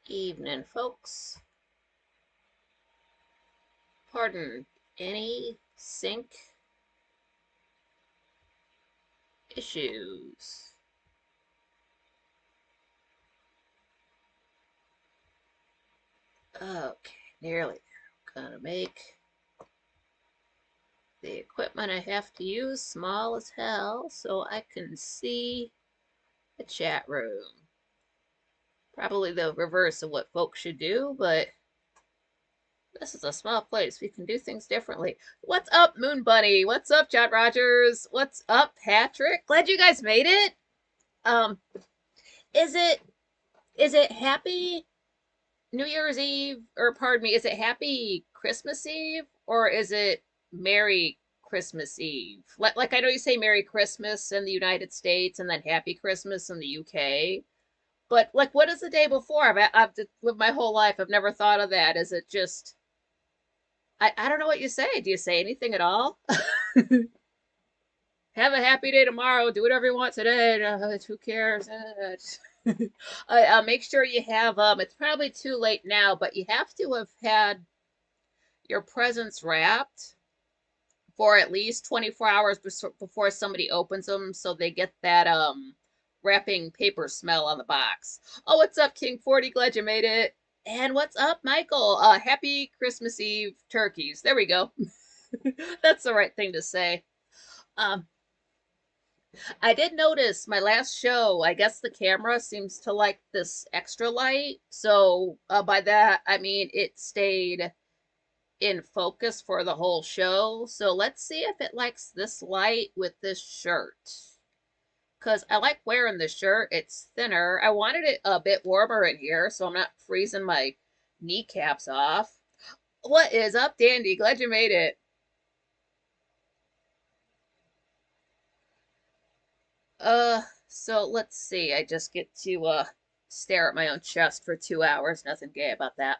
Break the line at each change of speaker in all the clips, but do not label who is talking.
Evening, folks. Pardon any sync issues. Okay, nearly there. Gonna make the equipment I have to use small as hell so I can see the chat room. Probably the reverse of what folks should do, but this is a small place. We can do things differently. What's up, Moon Bunny? What's up, John Rogers? What's up, Patrick? Glad you guys made it. Um, is it is it happy New Year's Eve, or pardon me, is it Happy Christmas Eve or is it Merry Christmas Eve? Like I know you say Merry Christmas in the United States and then Happy Christmas in the UK, but like what is the day before? I've lived my whole life. I've never thought of that. Is it just I don't know what you say. Do you say anything at all? Have a happy day tomorrow. Do whatever you want today. Who cares? Make sure you have it's probably too late now, but you have to have had your presents wrapped for at least 24 hours before somebody opens them so they get that wrapping paper smell on the box. Oh, what's up, King 40? Glad you made it. And what's up, Michael? Happy Christmas Eve turkeys. There we go. That's the right thing to say. Um, I did notice my last show, I guess the camera seems to like this extra light. So by that, I mean it stayed in focus for the whole show. So let's see if it likes this light with this shirt. Because I like wearing this shirt. It's thinner. I wanted it a bit warmer in here so I'm not freezing my kneecaps off. What is up, Dandy? Glad you made it. So let's see. I just get to stare at my own chest for 2 hours. Nothing gay about that.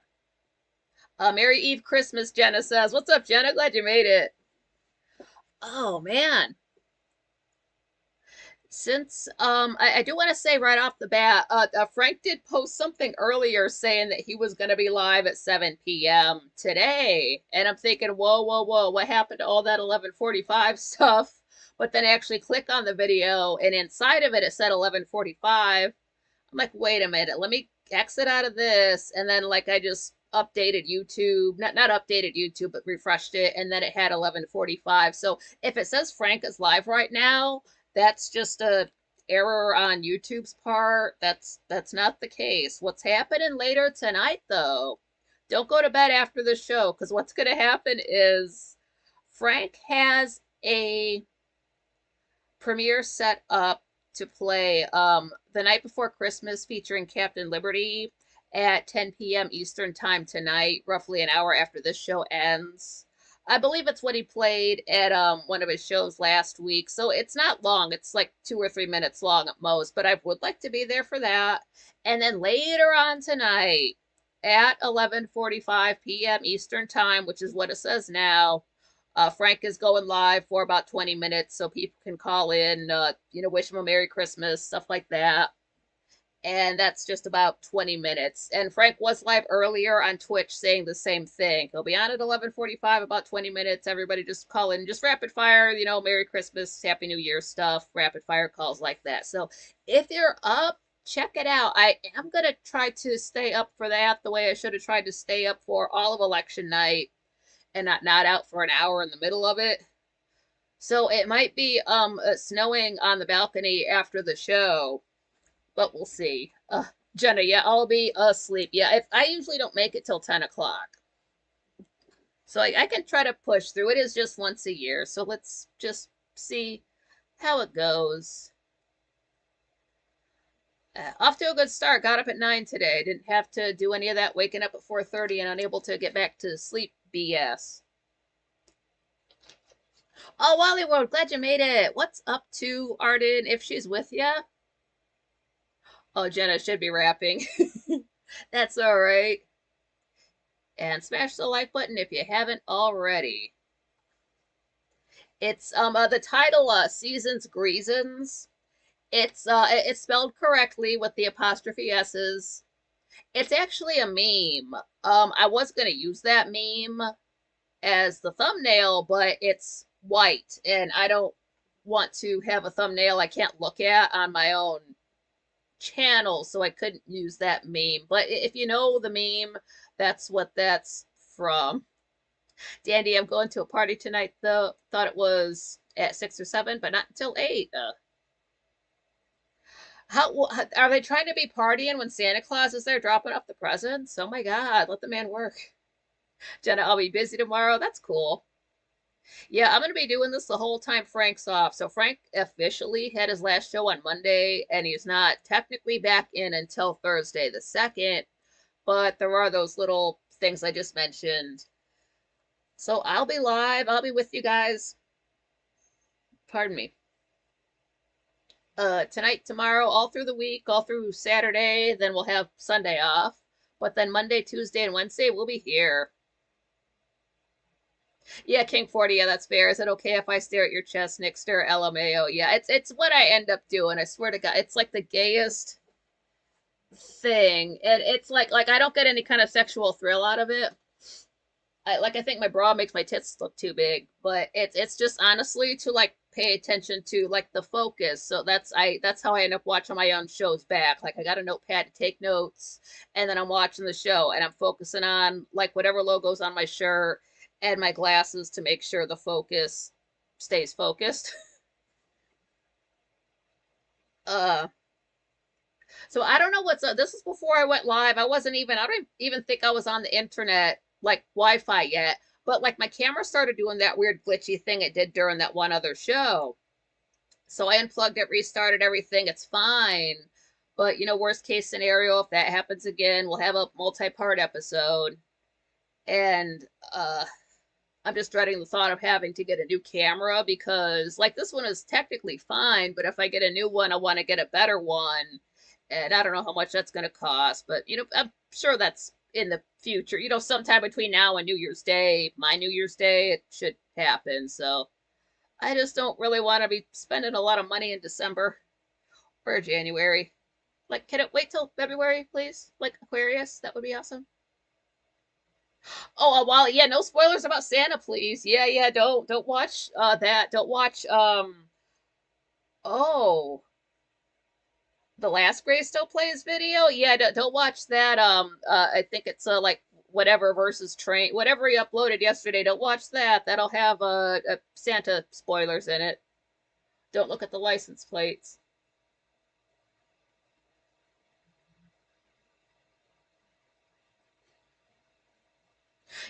Merry Eve Christmas, Jenna says. What's up, Jenna? Glad you made it. Oh man. Since I do want to say right off the bat, Frank did post something earlier saying that he was going to be live at 7 p.m. today, and I'm thinking, whoa, whoa, whoa, what happened to all that 11:45 stuff? But then I actually click on the video, and inside of it, it said 11:45. I'm like, wait a minute, let me exit out of this, and then like I just updated YouTube, not updated YouTube, but refreshed it, and then it had 11:45. So if it says Frank is live right now, that's just a error on YouTube's part. That's not the case. What's happening later tonight though? Don't go to bed after the show because what's going to happen is Frank has a premiere set up to play the night before Christmas featuring Captain Liberty at 10 p.m. Eastern time tonight, roughly an hour after this show ends. I believe it's what he played at one of his shows last week. So it's not long. It's like 2 or 3 minutes long at most, but I would like to be there for that. And then later on tonight at 11:45 p.m. Eastern time, which is what it says now, Frank is going live for about 20 minutes so people can call in, wish him a Merry Christmas, stuff like that. And that's just about 20 minutes. And Frank was live earlier on Twitch saying the same thing. He'll be on at 11:45, about 20 minutes. Everybody just call in, just rapid fire, Merry Christmas, Happy New Year stuff, rapid fire calls like that. So if you're up, check it out. I am going to try to stay up for that the way I should have tried to stay up for all of election night and not out for an hour in the middle of it. So it might be snowing on the balcony after the show, but we'll see. Jenna, yeah, I'll be asleep. Yeah, if I usually don't make it till 10 o'clock, so I can try to push through. It is just once a year, so let's just see how it goes. Off to a good start. Got up at 9 today. Didn't have to do any of that waking up at 4:30 and unable to get back to sleep BS. Oh, Wally World, glad you made it. What's up to Arden if she's with ya? Oh, Jenna should be rapping. That's all right. And smash the like button if you haven't already. It's the title Seasons Greasons. It's spelled correctly with the apostrophe S's. It's actually a meme. I was gonna use that meme as the thumbnail, but it's white, and I don't want to have a thumbnail I can't look at on my own channel, so I couldn't use that meme. But if you know the meme, that's what that's from. Dandy, I'm going to a party tonight, though. Thought it was at 6 or 7, but not until 8. How are they trying to be partying when Santa Claus is there dropping off the presents? Oh my God, let the man work. Jenna, I'll be busy tomorrow. That's cool. Yeah, I'm gonna be doing this the whole time Frank's off. So Frank officially had his last show on Monday, and he's not technically back in until Thursday the 2nd. But there are those little things I just mentioned. So I'll be live. I'll be with you guys. Pardon me. Tonight, tomorrow, all through the week, all through Saturday. Then we'll have Sunday off. But then Monday, Tuesday, and Wednesday we'll be here. Yeah, King 40, yeah, that's fair. Is it okay if I stare at your chest, Nickster? LMAO. Yeah, it's what I end up doing. I swear to God. It's like the gayest thing. And it's like I don't get any kind of sexual thrill out of it. I think my bra makes my tits look too big, but it's just honestly to like pay attention to like the focus. So that's how I end up watching my own shows back. Like I got a notepad to take notes, and then I'm watching the show and I'm focusing on like whatever logo's on my shirt and my glasses to make sure the focus stays focused. uh so I don't know what's up. This is before I went live. I don't even think I was on the internet like Wi-Fi yet. But like my camera started doing that weird glitchy thing it did during that one other show. So I unplugged it, restarted everything. It's fine. But worst case scenario, if that happens again, we'll have a multi-part episode. And I'm just dreading the thought of having to get a new camera because like this one is technically fine, but if I get a new one, I want to get a better one. And I don't know how much that's going to cost, but I'm sure that's in the future. Sometime between now and New Year's Day, my New Year's Day, it should happen. So I just don't really want to be spending a lot of money in December or January. Like, can it wait till February, please? Like Aquarius, that would be awesome. Oh, Wally, yeah, no spoilers about Santa, please. Yeah, yeah, don't watch that. Don't watch oh, the last Gray Still Plays video. Yeah, don't watch that. I think it's like whatever versus train, whatever he uploaded yesterday. Don't watch that. That'll have Santa spoilers in it. Don't look at the license plates.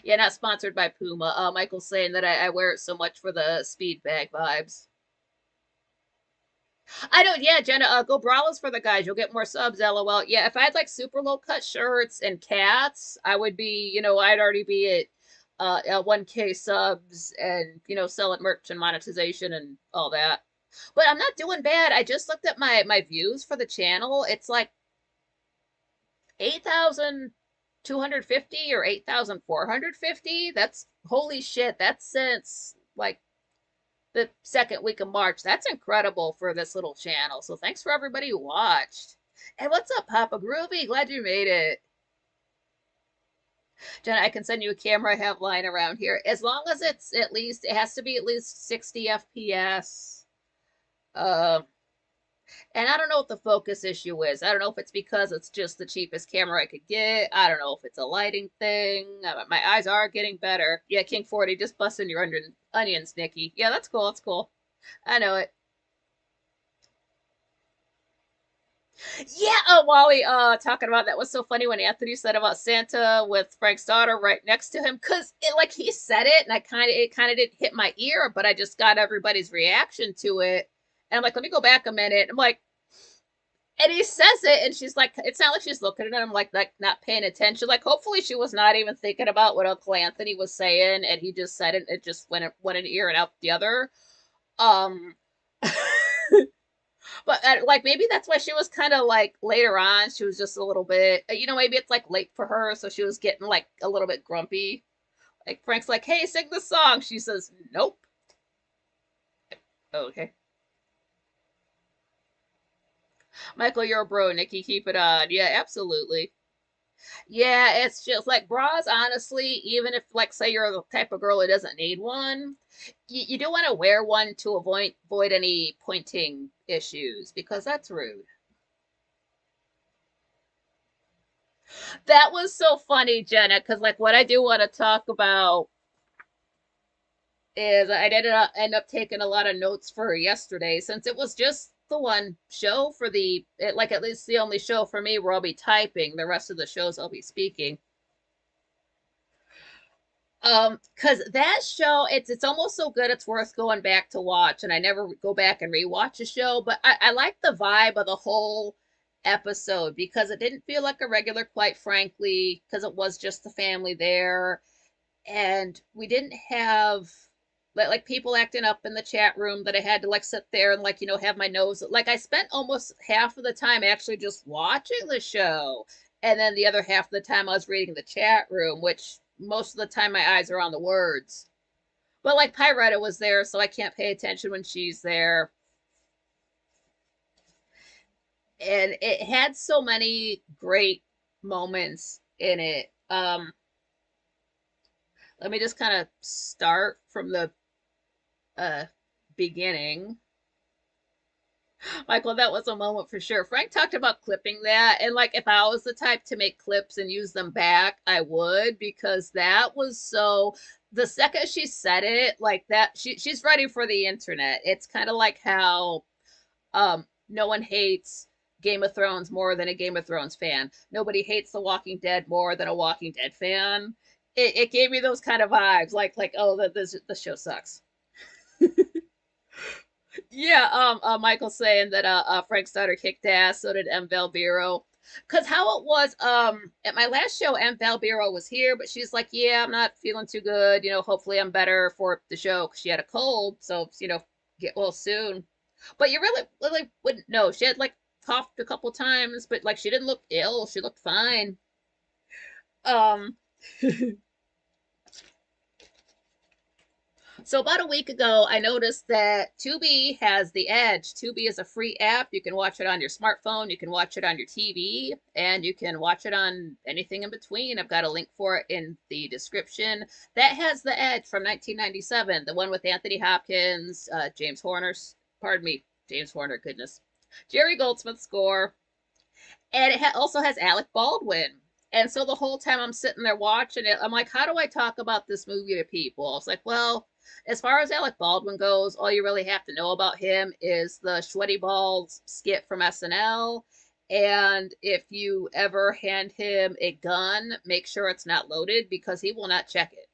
Yeah, not sponsored by Puma. Michael's saying that I wear it so much for the speed bag vibes. I don't. Yeah, Jenna. Go braless for the guys. You'll get more subs. LOL. Yeah, if I had like super low cut shirts and cats, I would be. I'd already be at 1K subs and selling merch and monetization and all that. But I'm not doing bad. I just looked at my views for the channel. It's like 8,250 or 8,450. That's holy shit. That's since like the second week of March. That's incredible for this little channel. So thanks for everybody who watched. And what's up, Papa Groovy? Glad you made it. Jenna, I can send you a camera I have lying around here. As long as it has to be at least 60 FPS. Uh, and I don't know what the focus issue is. I don't know if it's because it's just the cheapest camera I could get. I don't know if it's a lighting thing. My eyes are getting better. Yeah, King 40, just busting your onions, Nikki. Yeah, that's cool. That's cool. I know it. Yeah, Wally, talking about that was so funny when Anthony said about Santa with Frank's daughter right next to him, cause like he said it, and it kind of didn't hit my ear, but I just got everybody's reaction to it, and I'm like, let me go back a minute. I'm like, and he says it, and she's like, it's not like she's looking at it. I'm like not paying attention. Like, hopefully she was not even thinking about what Uncle Anthony was saying, and he just said it. It just went an ear and out the other. Um. But like maybe that's why she was kind of like later on she was just a little bit maybe it's like late for her so she was getting like a little bit grumpy. Like Frank's like, "Hey, sing the song." She says, "Nope." Okay. Michael, you're a bro. Nikki, keep it on. Yeah, absolutely. Yeah, it's just like bras, honestly, even if like say you're the type of girl who doesn't need one, you do want to wear one to avoid any pointing issues because that's rude. That was so funny, Jenna, because like what I do want to talk about is I did end up taking a lot of notes for yesterday since it was just the one show for like at least the only show for me where I'll be typing. The rest of the shows I'll be speaking. Because that show, it's almost so good it's worth going back to watch, and I never go back and rewatch a show, but I like the vibe of the whole episode because it didn't feel like a regular, quite frankly, because it was just the family there, and we didn't have like people acting up in the chat room that I had to like sit there and like have my nose like I spent almost half of the time actually just watching the show, and then the other half of the time I was reading the chat room, which most of the time my eyes are on the words. But like Pyretta was there, so I can't pay attention when she's there. And it had so many great moments in it. Let me just kind of start from the uh beginning. Michael, that was a moment for sure. Frank talked about clipping that, and like if I was the type to make clips and use them back, I would because that was so. The second she said it, like that, she's ready for the internet. It's kind of like how no one hates Game of Thrones more than a Game of Thrones fan. Nobody hates The Walking Dead more than a Walking Dead fan. It gave me those kind of vibes, like oh, the show sucks. Yeah, Michael's saying that Frank Starter kicked ass, so did M. Valbiro. Cause how it was, at my last show, M. Valbiro was here, but she's like, yeah, I'm not feeling too good. Hopefully I'm better for the show because she had a cold, so get well soon. But you really wouldn't know. She had like coughed a couple times, but like she didn't look ill. She looked fine. Um, So about a week ago, I noticed that Tubi has the Edge. Tubi is a free app. You can watch it on your smartphone, you can watch it on your TV, and you can watch it on anything in between. I've got a link for it in the description. That has the Edge from 1997, the one with Anthony Hopkins, James Horner's, pardon me, James Horner, goodness, Jerry Goldsmith's score, and it also has Alec Baldwin. And so the whole time I'm sitting there watching it, I'm like, how do I talk about this movie to people? I was like, well, as far as Alec Baldwin goes, all you really have to know about him is the Sweaty Balls skit from SNL. And if you ever hand him a gun, make sure it's not loaded because he will not check it.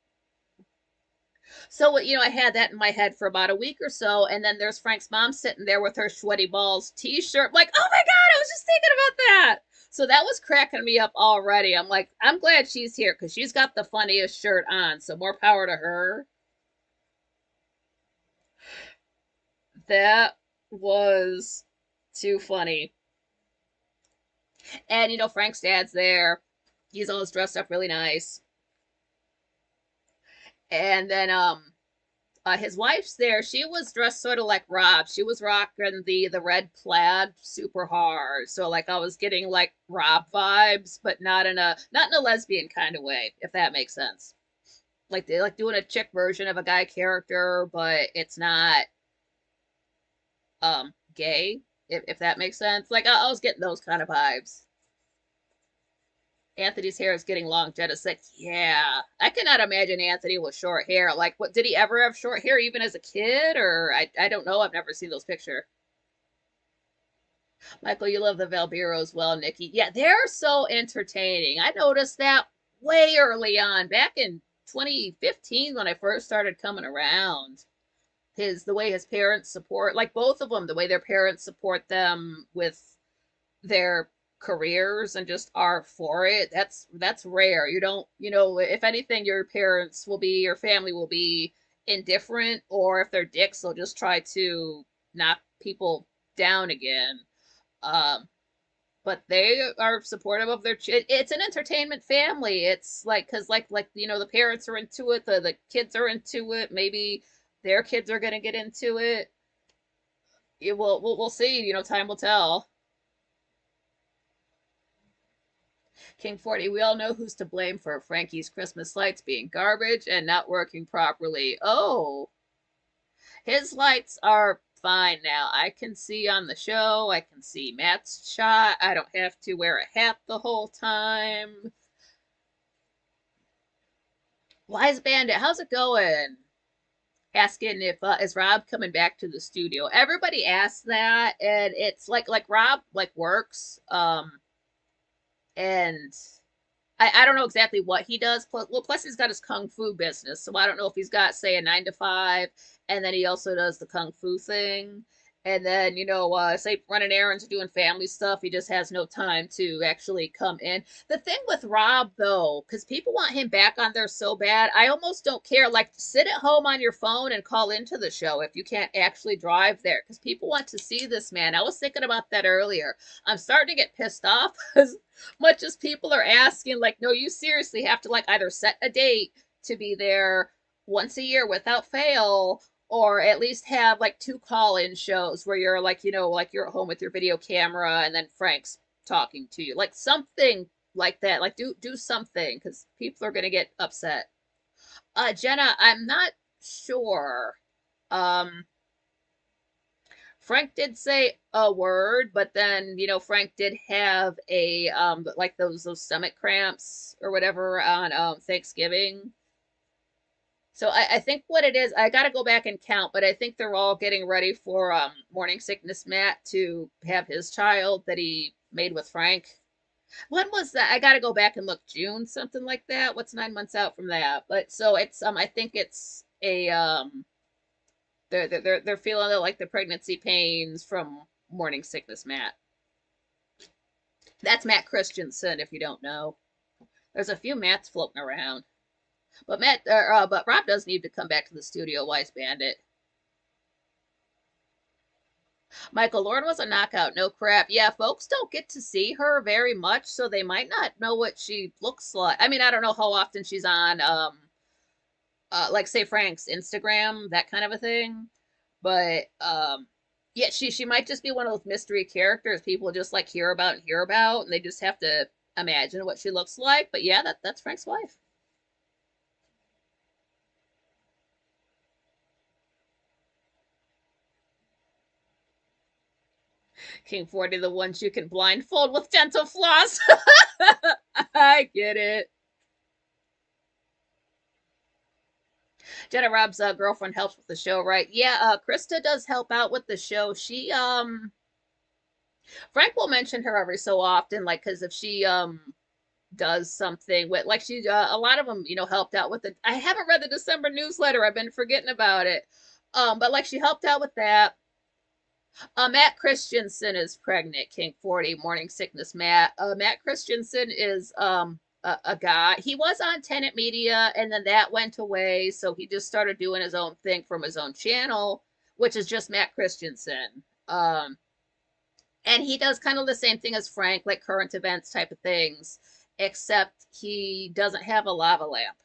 So, I had that in my head for about a week or so. And then there's Frank's mom sitting there with her Sweaty Balls t shirt. I'm like, oh my God, I was just thinking about that. So that was cracking me up already. I'm like, I'm glad she's here because she's got the funniest shirt on. So more power to her. That was too funny. And, Frank's dad's there. He's always dressed up really nice. And then, his wife's there. She was dressed sort of like Rob. She was rocking the red plaid super hard. So like I was getting like Rob vibes, but not in a lesbian kind of way, if that makes sense. Like they like doing a chick version of a guy character, but it's not gay, if that makes sense. Like I was getting those kind of vibes. Anthony's hair is getting long. Jenna's like, yeah. I cannot imagine Anthony with short hair. Like, what did he ever have short hair even as a kid? Or I don't know. I've never seen those pictures. Michael, you love the Valbiro as well, Nikki. Yeah, they're so entertaining. I noticed that way early on, back in 2015 when I first started coming around. The way his parents support, like both of them, the way their parents support them with their careers and just are for it. That's rare. You don't, if anything, your family will be indifferent, or if they're dicks, they'll just try to knock people down again. Um, but they are supportive of it's an entertainment family. It's like because the parents are into it, the kids are into it. Maybe their kids are gonna get into it. We'll see. Time will tell. King 40, we all know who's to blame for Frankie's Christmas lights being garbage and not working properly. Oh, his lights are fine now. I can see on the show, I can see Matt's shot. I don't have to wear a hat the whole time. Wise Bandit, how's it going? Asking if is Rob coming back to the studio. Everybody asks that, and it's like Rob like works, and I don't know exactly what he does. Plus he's got his kung fu business, so I don't know if he's got say a 9 to 5, and then he also does the kung fu thing, and then say running errands or doing family stuff. He just has no time to actually come in. The thing with Rob though, because people want him back on there so bad, I almost don't care. Like sit at home on your phone and call into the show if you can't actually drive there, because people want to see this man. I was thinking about that earlier. I'm starting to get pissed off because much as people are asking, like, no, you seriously have to like either set a date to be there once a year without fail, or at least have like 2 call-in shows where you're like, like you're at home with your video camera and then Frank's talking to you, like something like that. Like do something because people are gonna get upset. Jenna, I'm not sure. Um, Frank did say a word, but then Frank did have a like those stomach cramps or whatever on Thanksgiving. So I think what it is, I gotta go back and count, but I think they're all getting ready for morning sickness Matt to have his child that he made with Frank. When was that? I gotta go back and look. June, something like that. What's 9 months out from that? But so it's I think it's a they're feeling like the pregnancy pains from morning sickness Matt. That's Matt Christensen, if you don't know. There's a few Matts floating around. But Rob does need to come back to the studio, Wise Bandit. Michael Lord was a knockout, no crap. Yeah, folks don't get to see her very much, so they might not know what she looks like. I mean, I don't know how often she's on like say Frank's Instagram, that kind of a thing. But yeah, she might just be one of those mystery characters people just like hear about, and they just have to imagine what she looks like. But yeah, that's Frank's wife. King 40, the ones you can blindfold with dental floss. I get it. Jenna Rob's girlfriend helps with the show, right? Yeah, Krista does help out with the show. Frank will mention her every so often, like, because if she does something with, like, she a lot of them, helped out with it. I haven't read the December newsletter. I've been forgetting about it. But like she helped out with that. Matt Christensen is pregnant. King 40, morning sickness. Matt Christensen is a guy. He was on Tenant Media, and then that went away. So he just started doing his own thing from his own channel, which is just Matt Christensen. And he does kind of the same thing as Frank, like current events type of things, except he doesn't have a lava lamp.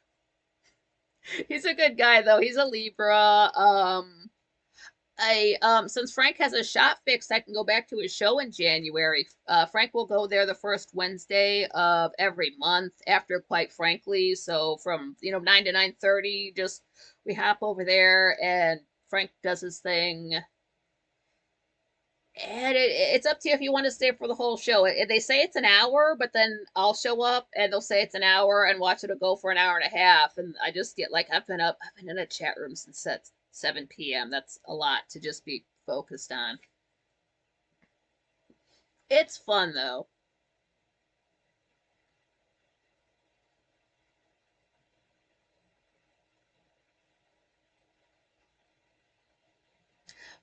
He's a good guy though. He's a Libra. I Since Frank has a shot fixed, I can go back to his show in January. Frank will go there the first Wednesday of every month after Quite Frankly. So from 9 to 9:30, just we hop over there and Frank does his thing. And it's up to you if you want to stay for the whole show. They say it's an hour, but then I'll show up and they'll say it's an hour and watch it go for an hour and a half. And I just get like, I've been in a chat room since 7 p.m. That's a lot to just be focused on. It's fun though.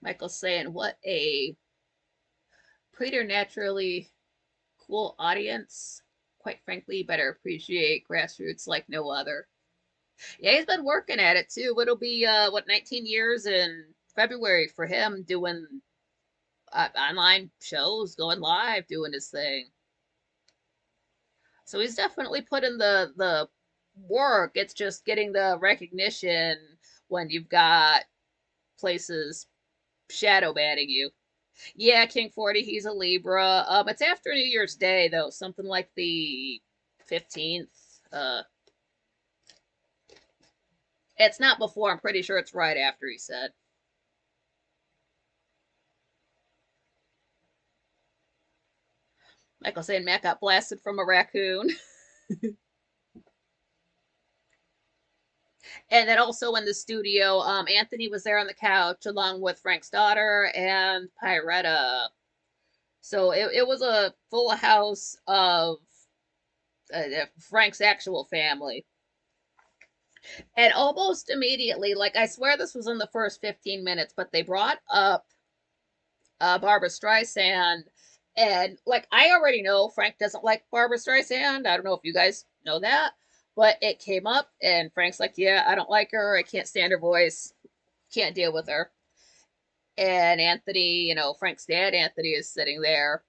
Michael's saying, what a preternaturally cool audience. Quite frankly, better appreciate grassroots like no other. Yeah, he's been working at it too. It'll be 19 years in February for him doing online shows, going live, doing his thing. So he's definitely put in the work. It's just getting the recognition when you've got places shadow banning you. Yeah, King 40, he's a Libra. It's after New Year's Day though, something like the 15th. It's not before. I'm pretty sure it's right after, he said. Michael saying Matt got blasted from a raccoon. And then also in the studio, Anthony was there on the couch along with Frank's daughter and Pyretta. So it was a full house of Frank's actual family. And almost immediately, like I swear this was in the first 15 minutes, but they brought up Barbara Streisand. And like I already know Frank doesn't like Barbara Streisand. I don't know if you guys know that, but it came up and Frank's like, "Yeah, I don't like her. I can't stand her voice. Can't deal with her." And Anthony, Frank's dad Anthony is sitting there.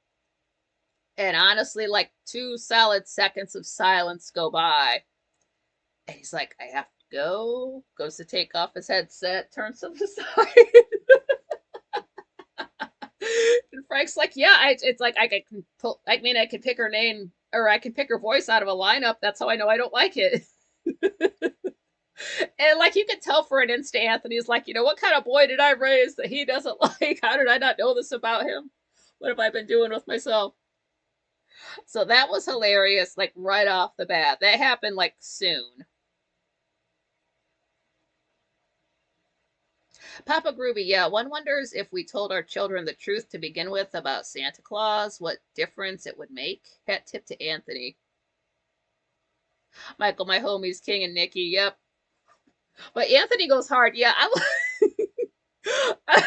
And honestly, like 2 solid seconds of silence go by. And he's like, "I have to go." Goes to take off his headset, turns to the side. And Frank's like, "Yeah, it's like I can pull. I mean, I can pick her name or I can pick her voice out of a lineup. That's how I know I don't like it." And like you could tell for an instant, Anthony's like, "What kind of boy did I raise that he doesn't like? How did I not know this about him? What have I been doing with myself?" So that was hilarious, like right off the bat. That happened like soon. Papa Groovy, yeah, one wonders if we told our children the truth to begin with about Santa Claus, what difference it would make. Hat tip to Anthony. Michael, my homies, King and Nikki, yep. But Anthony goes hard, yeah. I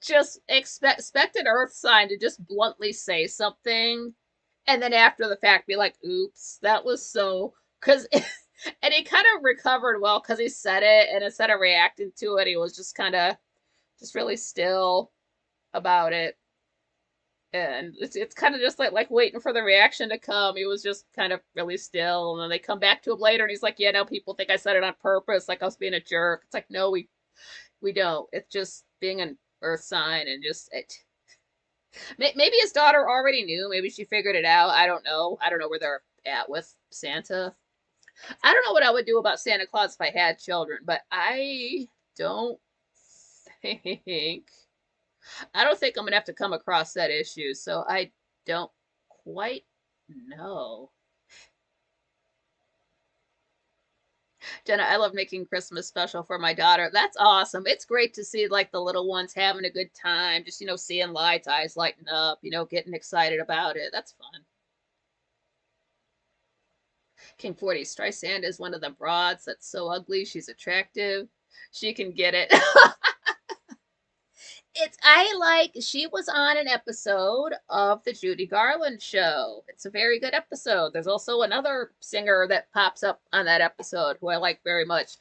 just expect an Earth sign to just bluntly say something, and then after the fact be like, "Oops, that was so." Because and he kind of recovered well because he said it, and instead of reacting to it, he was just kind of just really still about it. And it's kind of just like waiting for the reaction to come. He was just kind of really still, and then they come back to him later, and he's like, "Yeah, now people think I said it on purpose, like I was being a jerk." It's like, no, we don't. It's just being an Earth sign, and just it. Maybe his daughter already knew. Maybe she figured it out. I don't know. I don't know where they're at with Santa. I don't know what I would do about Santa Claus if I had children, but don't think I don't think I'm gonna have to come across that issue, so I don't quite know. Jenna, I love making Christmas special for my daughter. That's awesome. It's great to see like the little ones having a good time, just seeing lights, eyes lighting up, getting excited about it. That's fun. King 40 Streisand is one of the broads that's so ugly. She's attractive. She can get it. She was on an episode of the Judy Garland show. It's a very good episode. There's also another singer that pops up on that episode who I like very much.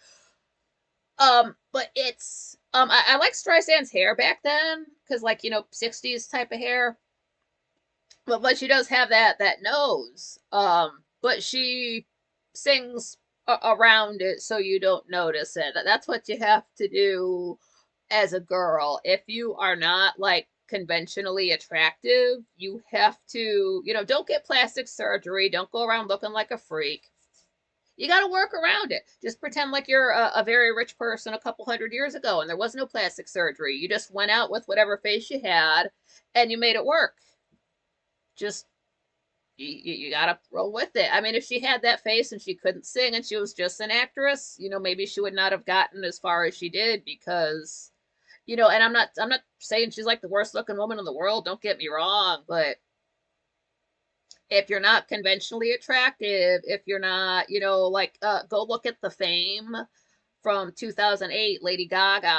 But it's I like Streisand's hair back then because 60s type of hair. But she does have that nose. But she sings around it so you don't notice it. That's what you have to do as a girl. If you are not like conventionally attractive, you have to, don't get plastic surgery. Don't go around looking like a freak. You got to work around it. Just pretend like you're a very rich person a couple hundred years ago and there was no plastic surgery. You just went out with whatever face you had and you made it work. Just you gotta roll with it. I mean, if she had that face and she couldn't sing and she was just an actress, maybe she would not have gotten as far as she did because, and I'm not saying she's like the worst looking woman in the world. Don't get me wrong, but if you're not conventionally attractive, if you're not, go look at the Fame from 2008, Lady Gaga.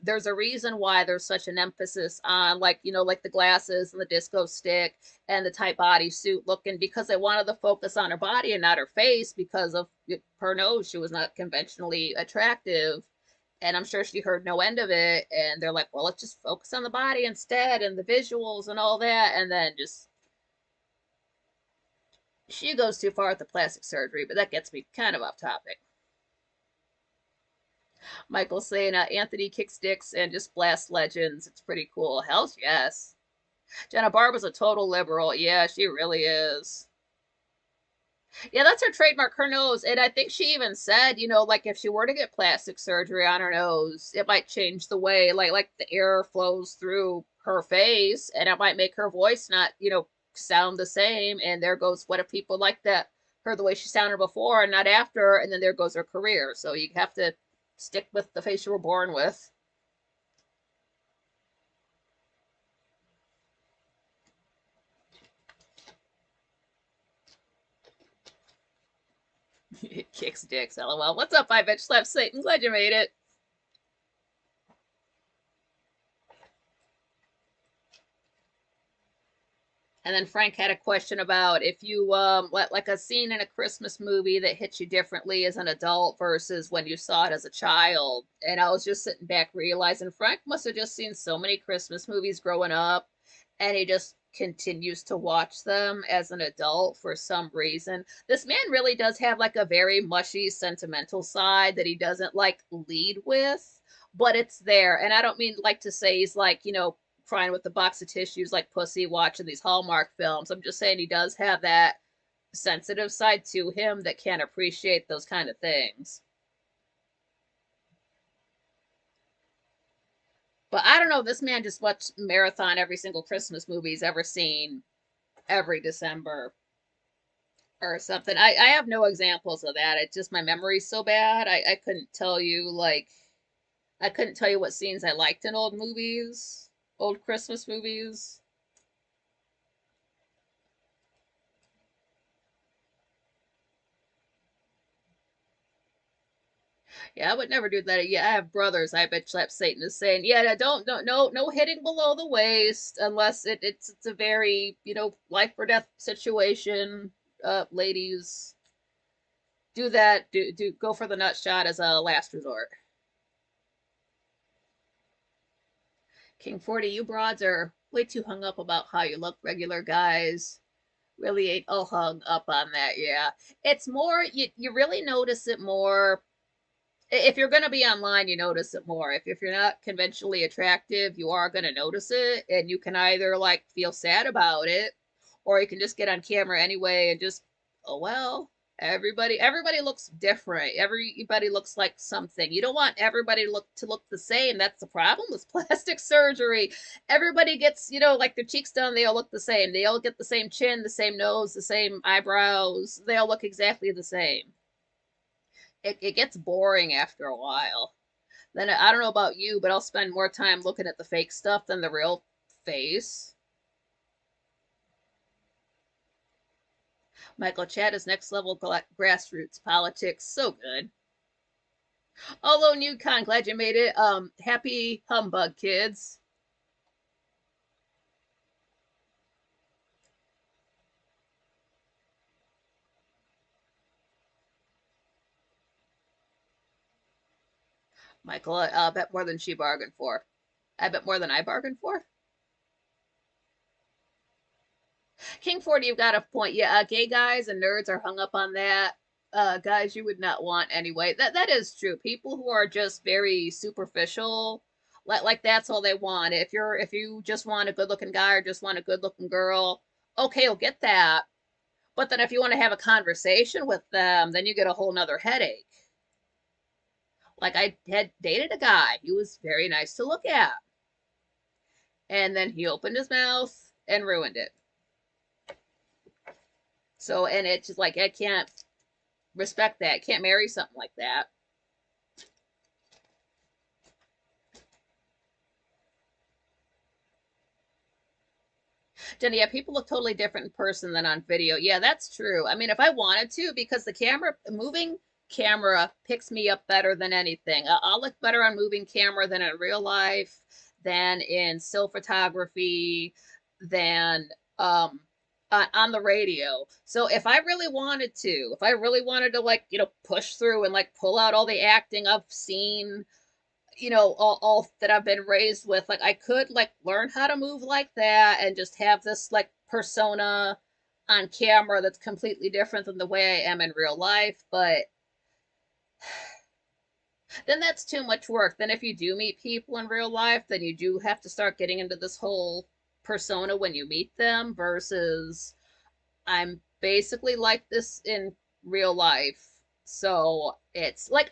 There's a reason why there's such an emphasis on like the glasses and the disco stick and the tight bodysuit looking because they wanted to focus on her body and not her face because of her nose. She was not conventionally attractive. And I'm sure she heard no end of it. And they're like, well, let's just focus on the body instead and the visuals and all that. And then just she goes too far with the plastic surgery, but that gets me kind of off topic. Michael saying Anthony kicks dicks and just blasts legends. It's pretty cool. Hell yes. Jenna Barber's a total liberal. Yeah, she really is. Yeah, that's her trademark, her nose. And I think she even said, like if she were to get plastic surgery on her nose, it might change the way like the air flows through her face and it might make her voice not, sound the same. And there goes what if people like that her the way she sounded before and not after, and then there goes her career. So you have to stick with the face you were born with. Kicks dicks, lol. What's up, I bitch slap Satan? Glad you made it. And then Frank had a question about if you like a scene in a Christmas movie that hits you differently as an adult versus when you saw it as a child. And I was just sitting back realizing Frank must have just seen so many Christmas movies growing up, and he just continues to watch them as an adult for some reason. This man really does have like a very mushy, sentimental side that he doesn't like lead with, but it's there. And I don't mean like to say he's like, crying with the box of tissues like pussy watching these Hallmark films. I'm just saying he does have that sensitive side to him that can appreciate those kind of things. But I don't know, this man just watched marathon every single Christmas movie he's ever seen every December or something. I have no examples of that. It's just my memory's so bad. I couldn't tell you I couldn't tell you what scenes I liked in old movies, old Christmas movies. Yeah, I would never do that. Yeah, I have brothers. I bet Slap Satan is saying, yeah, don't, no hitting below the waist unless it's a very, life or death situation. Ladies, do that. Do go for the nut shot as a last resort. King 40, you broads are way too hung up about how you look. Regular guys really ain't all hung up on that. Yeah, it's more you really notice it more if you're going to be online, you notice it more. If you're not conventionally attractive, you are going to notice it, and you can either like feel sad about it, or you can just get on camera anyway and just, oh well, everybody looks different. Everybody looks like something. You don't want everybody to look the same. That's the problem with plastic surgery. Everybody gets, like their cheeks done, they all look the same. They all get the same chin, the same nose, the same eyebrows. They all look exactly the same. It gets boring after a while. Then I don't know about you, but I'll spend more time looking at the fake stuff than the real face. Michael Chad is next level grassroots politics. So good. Although Newcon, glad you made it. Happy humbug, kids. Michael, I bet more than she bargained for. I bet more than I bargained for. King 40, you've got a point. Yeah, gay guys and nerds are hung up on that. Guys you would not want anyway. That is true. People who are just very superficial, like that's all they want. If you just want a good looking guy or just want a good looking girl, okay, you'll get that. But then if you want to have a conversation with them, then you get a whole nother headache. Like I had dated a guy. He was very nice to look at. And then he opened his mouth and ruined it. So, and it's just like, I can't respect that. I can't marry something like that. Jenny, yeah, people look totally different in person than on video. Yeah, that's true. I mean, if I wanted to, because moving camera picks me up better than anything. I'll look better on moving camera than in real life, than in still photography, than on the radio. So if I really wanted to like, push through and like pull out all the acting I've seen, all that I've been raised with, like I could like learn how to move like that and just have this like persona on camera that's completely different than the way I am in real life. But then that's too much work. Then if you do meet people in real life, then you do have to start getting into this whole persona when you meet them versus I'm basically like this in real life. So it's like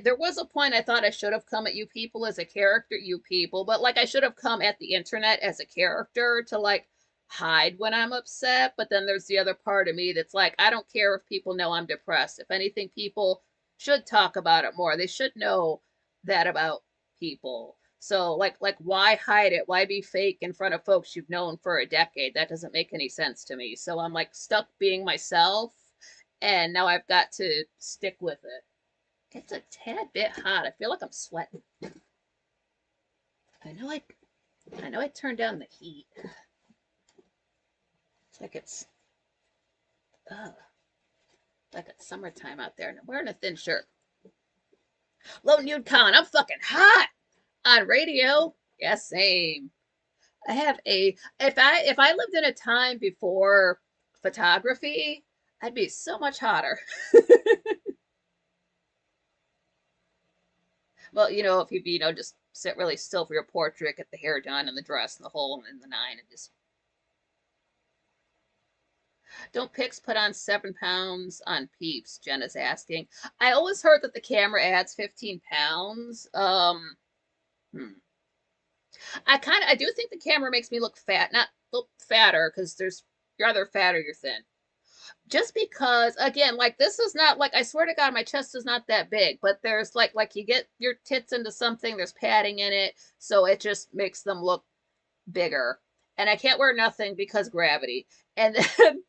there was a point I thought I should have come at you people as a character, you people, but like I should have come at the internet as a character to like hide when I'm upset. But then there's the other part of me that's like, I don't care if people know I'm depressed. If anything, people should talk about it more. They should know that about people. So like why hide it? Why be fake in front of folks you've known for a decade? That doesn't make any sense to me. So I'm like stuck being myself and now I've got to stick with it. It's a tad bit hot. I feel like I'm sweating. I know I I know I turned down the heat. It's like it's like it's summertime out there and I'm wearing a thin shirt. Low nude con, I'm fucking hot on radio. Yeah, same. I have a if I lived in a time before photography, I'd be so much hotter. Well, if you just sit really still for your portrait, get the hair done and the dress and the whole and the nine, and just don't pics put on 7 pounds on peeps? Jenna's asking. I always heard that the camera adds 15 pounds. Hmm. I do think the camera makes me look fat, not look fatter, because you're either fat or you're thin. Just because, again, like this is not like I swear to God, my chest is not that big, but there's like you get your tits into something, there's padding in it, so it just makes them look bigger. And I can't wear nothing because gravity. And then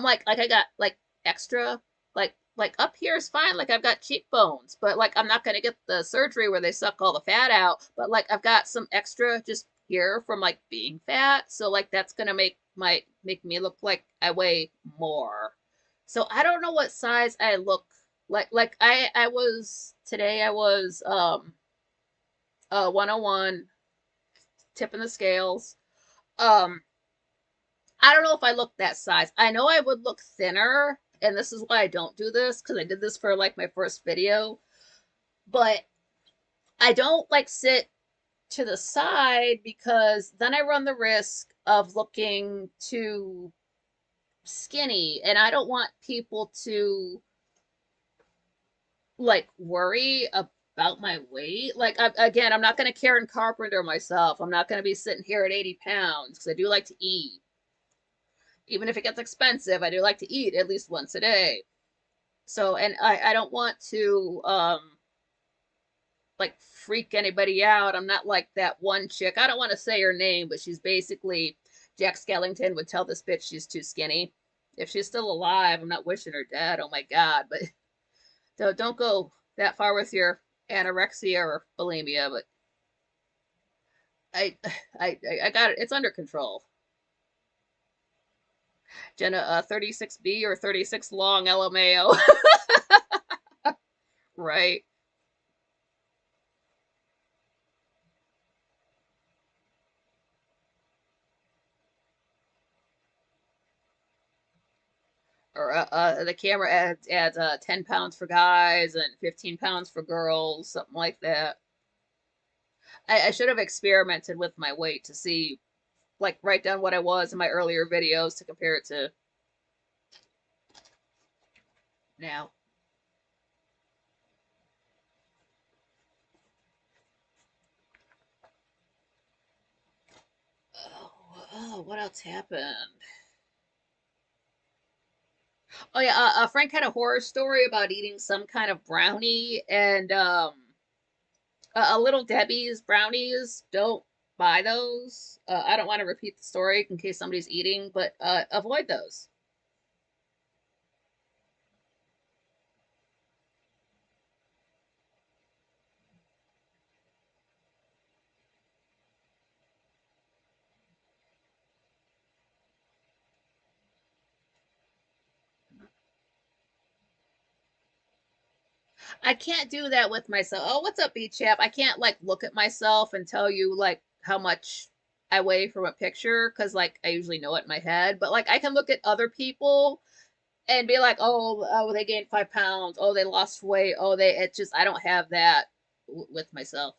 like I got like extra like up here is fine, like I've got cheekbones, but like I'm not gonna get the surgery where they suck all the fat out, but like I've got some extra just here from like being fat, so like that's gonna make me look like I weigh more. So I don't know what size I look like. I was today, I was 101, tipping the scales. um I don't know if I look that size. I know I would look thinner, and this is why I don't do this, because I did this for like my first video. But I don't like sit to the side because then I run the risk of looking too skinny, and I don't want people to like worry about my weight. Like again, I'm not going to Karen Carpenter myself. I'm not going to be sitting here at 80 pounds because I do like to eat. Even if it gets expensive, I do like to eat at least once a day. So, and I don't want to like freak anybody out. I'm not like that one chick. I don't want to say her name, but she's basically Jack Skellington would tell this bitch she's too skinny. If she's still alive, I'm not wishing her dead. Oh my God, but don't go that far with your anorexia or bulimia. But I I got it. It's under control. Jenna, 36B or 36 long LMAO. Right. Or the camera adds 10 pounds for guys and 15 pounds for girls, something like that. I should have experimented with my weight to see, like, write down what I was in my earlier videos to compare it to now. What else happened? Oh yeah, Frank had a horror story about eating some kind of brownie, and a Little Debbie's brownies. Don't buy those. I don't want to repeat the story in case somebody's eating, but avoid those. I can't do that with myself. Oh, what's up, B Chap? I can't like look at myself and tell you like how much I weigh from a picture because like I usually know it in my head. But like I can look at other people and be like, oh, they gained 5 pounds. Oh, they lost weight. Oh, it just I don't have that with myself.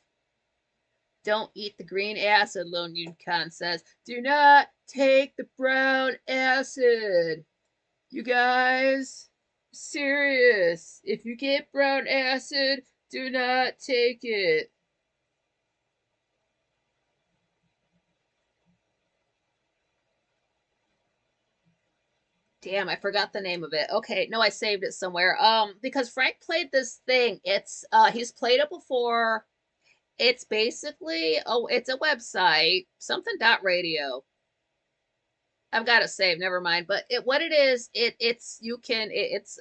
Don't eat the green acid, Lone Yunkan says. Do not take the brown acid. You guys, serious. If you get brown acid, do not take it. Damn, I forgot the name of it. Okay, no, I saved it somewhere. Because Frank played this thing. He's played it before. It's basically it's a website, something dot radio. I've got it saved. Never mind. But what it is, it's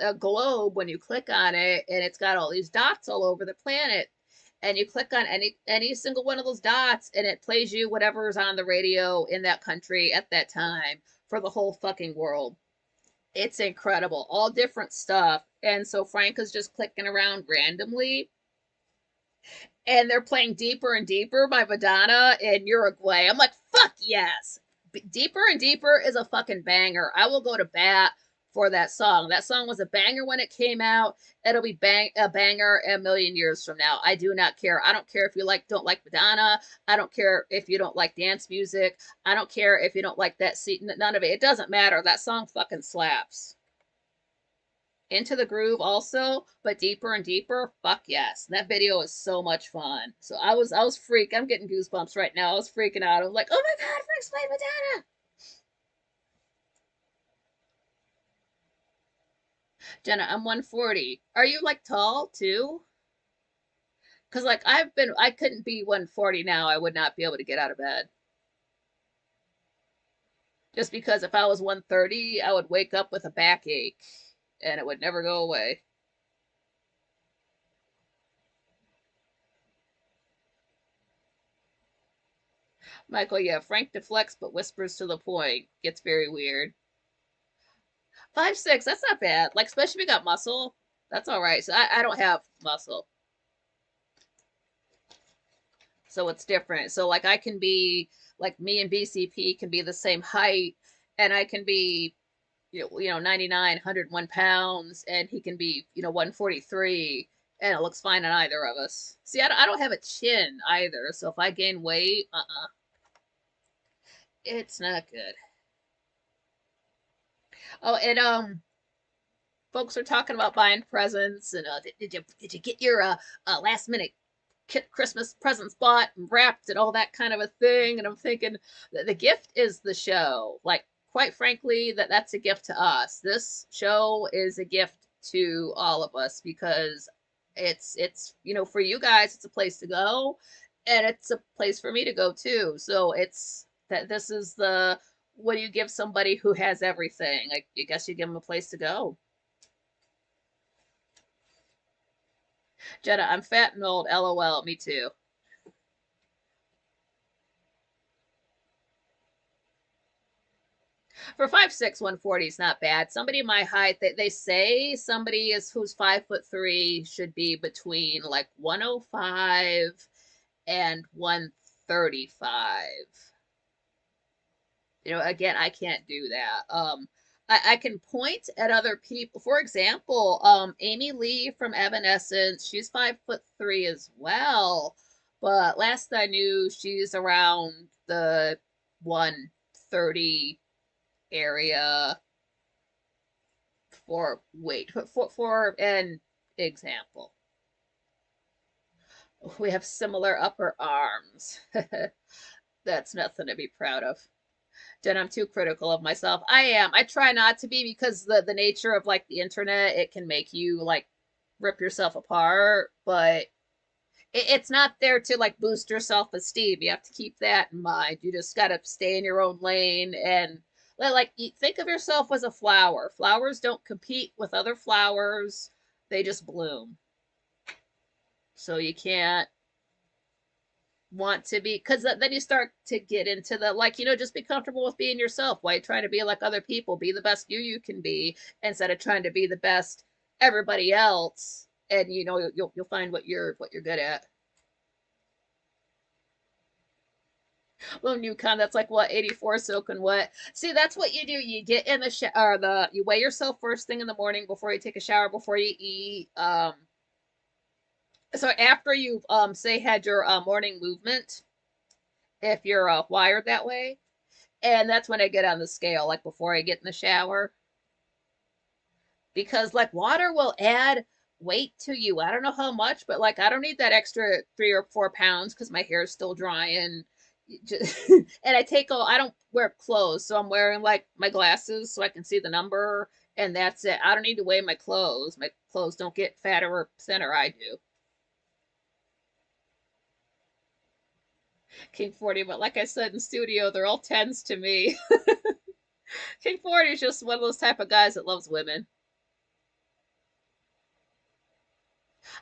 a globe when you click on it, and it's got all these dots all over the planet, and you click on any single one of those dots, and it plays you whatever's on the radio in that country at that time for the whole fucking world. It's incredible, all different stuff. And so Frank is just clicking around randomly, and they're playing Deeper and Deeper by Madonna in Uruguay. I'm like, fuck yes. Deeper and Deeper is a fucking banger. I will go to bat for that song. That song was a banger when it came out. It'll be a banger a million years from now. I do not care. I don't care if you don't like Madonna. I don't care if you don't like dance music. I don't care if you don't like that seat. None of it. It doesn't matter. That song fucking slaps. Into the Groove also, but Deeper and Deeper, fuck yes. That video is so much fun. So I was freak. I'm getting goosebumps right now. I was freaking out. I was like, oh my god, Frank's playing Madonna. Jenna, I'm 140. Are you like tall too? Cause like I couldn't be 140 now. I would not be able to get out of bed. Just because if I was 130, I would wake up with a backache and it would never go away. Michael, yeah, Frank deflects but whispers to the point. Gets very weird. 5'6", that's not bad. Like, especially if you got muscle, that's all right. So I don't have muscle, so it's different. So like I can be like me and BCP can be the same height, and I can be 99, 101 pounds, and he can be 143, and it looks fine on either of us. See, I don't have a chin either, so if I gain weight, it's not good. Oh, and folks are talking about buying presents, and did you get your last minute Christmas presents bought and wrapped and all that kind of a thing? And I'm thinking that the gift is the show. Like, quite frankly, that's a gift to us. This show is a gift to all of us because it's for you guys, it's a place to go, and it's a place for me to go too. So it's that this is the what do you give somebody who has everything? I guess you give them a place to go. Jenna, I'm fat and old. LOL. Me too. For 5'6", 140 is not bad. Somebody my height, they say somebody is who's 5'3" should be between like 105 and 135. Again, I can't do that. I can point at other people. For example, Amy Lee from Evanescence, she's 5'3" as well. But last I knew, she's around the 130 area for an example. We have similar upper arms. That's nothing to be proud of. Jen, I'm too critical of myself. I am. I try not to be because the nature of like the internet, it can make you like rip yourself apart, but it's not there to like boost your self-esteem. You have to keep that in mind. You just got to stay in your own lane and like think of yourself as a flower. Flowers don't compete with other flowers. They just bloom. So you can't want to be, because then you start to get into the like, just be comfortable with being yourself. Why you trying to be like other people? Be the best you can be instead of trying to be the best everybody else. And you'll find what you're good at. Little Yukon, that's like what 84 soaking wet. See, that's what you do. You get in the shower, you weigh yourself first thing in the morning before you take a shower, before you eat. So after you've say had your morning movement, if you're wired that way, and that's when I get on the scale, like before I get in the shower. because like water will add weight to you. I don't know how much, but like I don't need that extra 3 or 4 pounds because my hair is still drying. Just, and I don't wear clothes, so I'm wearing like my glasses so I can see the number, and that's it. I don't need to weigh my clothes. My clothes don't get fatter or thinner. I do. King 40, but like I said in studio, they're all tens to me. King 40 is just one of those type of guys that loves women.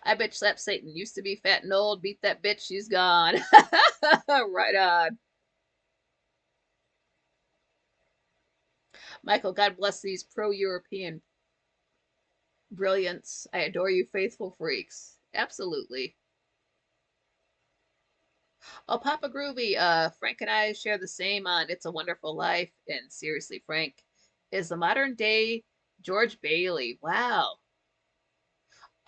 I bitch slap Satan. Used to be fat and old. Beat that bitch. She's gone. Right on. Michael, God bless these pro European brilliance. I adore you, faithful freaks. Absolutely. Oh, Papa Groovy, Frank and I share the same on It's a Wonderful Life. And seriously, Frank is the modern day George Bailey. Wow.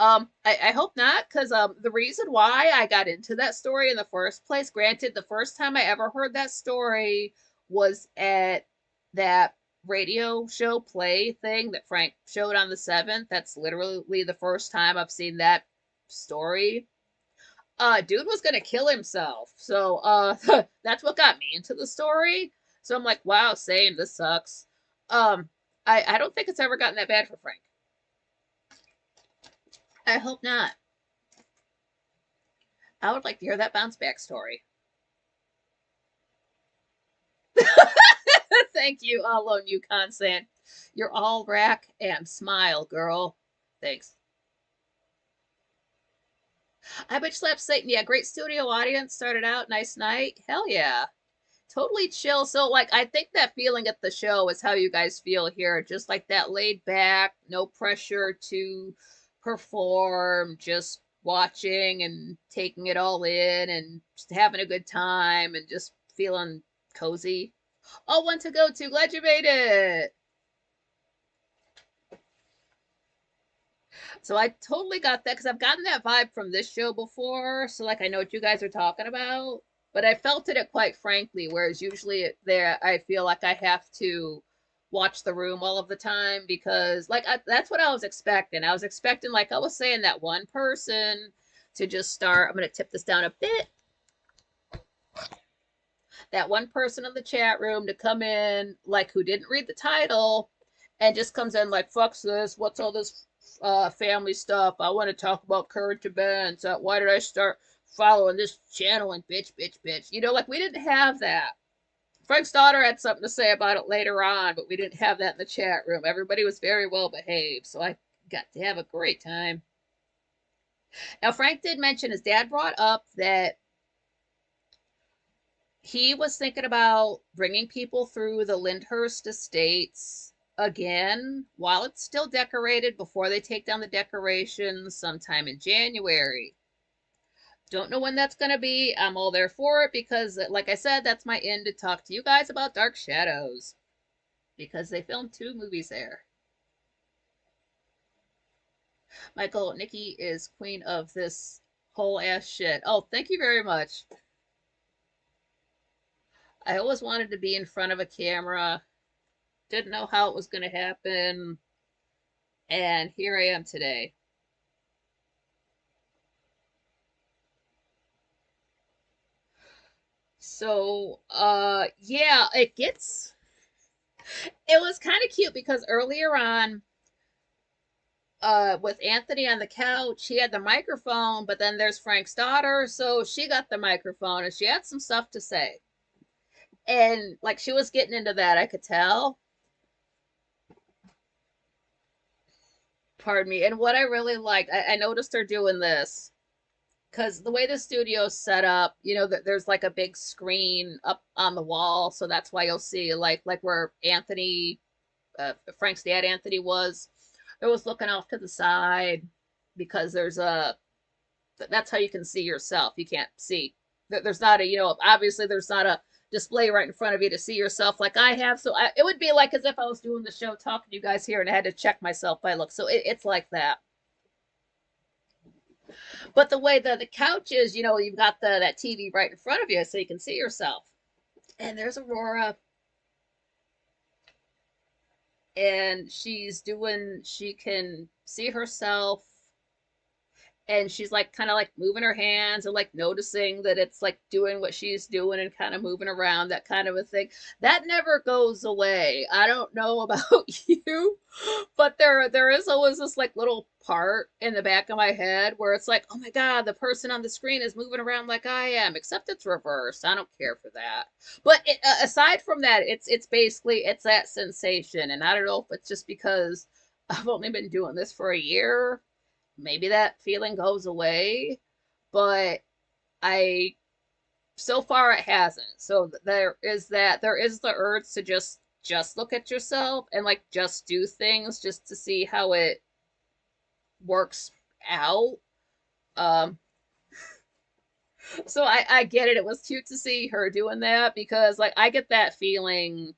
I hope not, because the reason why I got into that story in the first place, granted, the first time I ever heard that story was at that radio show play thing that Frank showed on the 7th. That's literally the first time I've seen that story. Dude was gonna kill himself. So that's what got me into the story. So I'm like, wow, same, this sucks. Um, I don't think it's ever gotten that bad for Frank. I hope not. I would like to hear that bounce back story. Thank you, Lone Yukon San. You're all rack and smile, girl. Thanks. I bitch slap Satan. Yeah, great studio audience. Started out nice night. Hell yeah. Totally chill. So like I think that feeling at the show is how you guys feel here. Just like that laid back, no pressure to perform, just watching and taking it all in and just having a good time and just feeling cozy. Oh, one to go to. Glad you made it. So I totally got that because I've gotten that vibe from this show before. So like I know what you guys are talking about, but I felt it at quite frankly. Whereas usually there, I feel like I have to watch the room all of the time because like that's what I was expecting. I was expecting like I was saying that one person to just start. I'm gonna tip this down a bit. That one person in the chat room to come in like who didn't read the title and just comes in like fucks this. What's all this family stuff. I want to talk about current events. Why did I start following this channel and bitch, bitch, bitch? You know, like we didn't have that. Frank's daughter had something to say about it later on, but we didn't have that in the chat room. Everybody was very well behaved, so I got to have a great time. Now, Frank did mention his dad brought up that he was thinking about bringing people through the Lyndhurst estates again while it's still decorated before they take down the decorations sometime in January. Don't know when that's going to be. I'm all there for it because, like I said, that's my end to talk to you guys about Dark Shadows because they filmed 2 movies there. Michael, Nikki is queen of this whole ass shit. Oh, thank you very much. I always wanted to be in front of a camera. Didn't know how it was going to happen. And here I am today. So, yeah, it was kind of cute because earlier on, with Anthony on the couch, he had the microphone, but then there's Frank's daughter, so she got the microphone and she had some stuff to say. And like she was getting into that, I could tell. Pardon me. And what I really liked, I noticed her doing this because the way the studio's set up, you know, there's like a big screen up on the wall, so that's why you'll see like where Anthony, Frank's dad Anthony was, it was looking off to the side because there's a that's how you can see yourself. You can't see. There's not a, you know, obviously there's not a display right in front of you to see yourself like I have. So it would be like as if I was doing the show talking to you guys here and I had to check myself by look. So it's like that. But the way the couch is, you know, you've got that TV right in front of you so you can see yourself. And there's Aurora. and she can see herself, and she's like kind of like moving her hands and like noticing that it's like doing what she's doing and kind of moving around, that kind of a thing. That never goes away. I don't know about you, but there is always this like little part in the back of my head where it's like, oh my god, the person on the screen is moving around like I am, except it's reversed. I don't care for that. But aside from that, it's basically it's that sensation, and I don't know if it's just because I've only been doing this for a year. Maybe that feeling goes away, but I so far it hasn't. So there is the urge to just look at yourself and like just do things just to see how it works out. Um so I get it. It was cute to see her doing that because like I get that feeling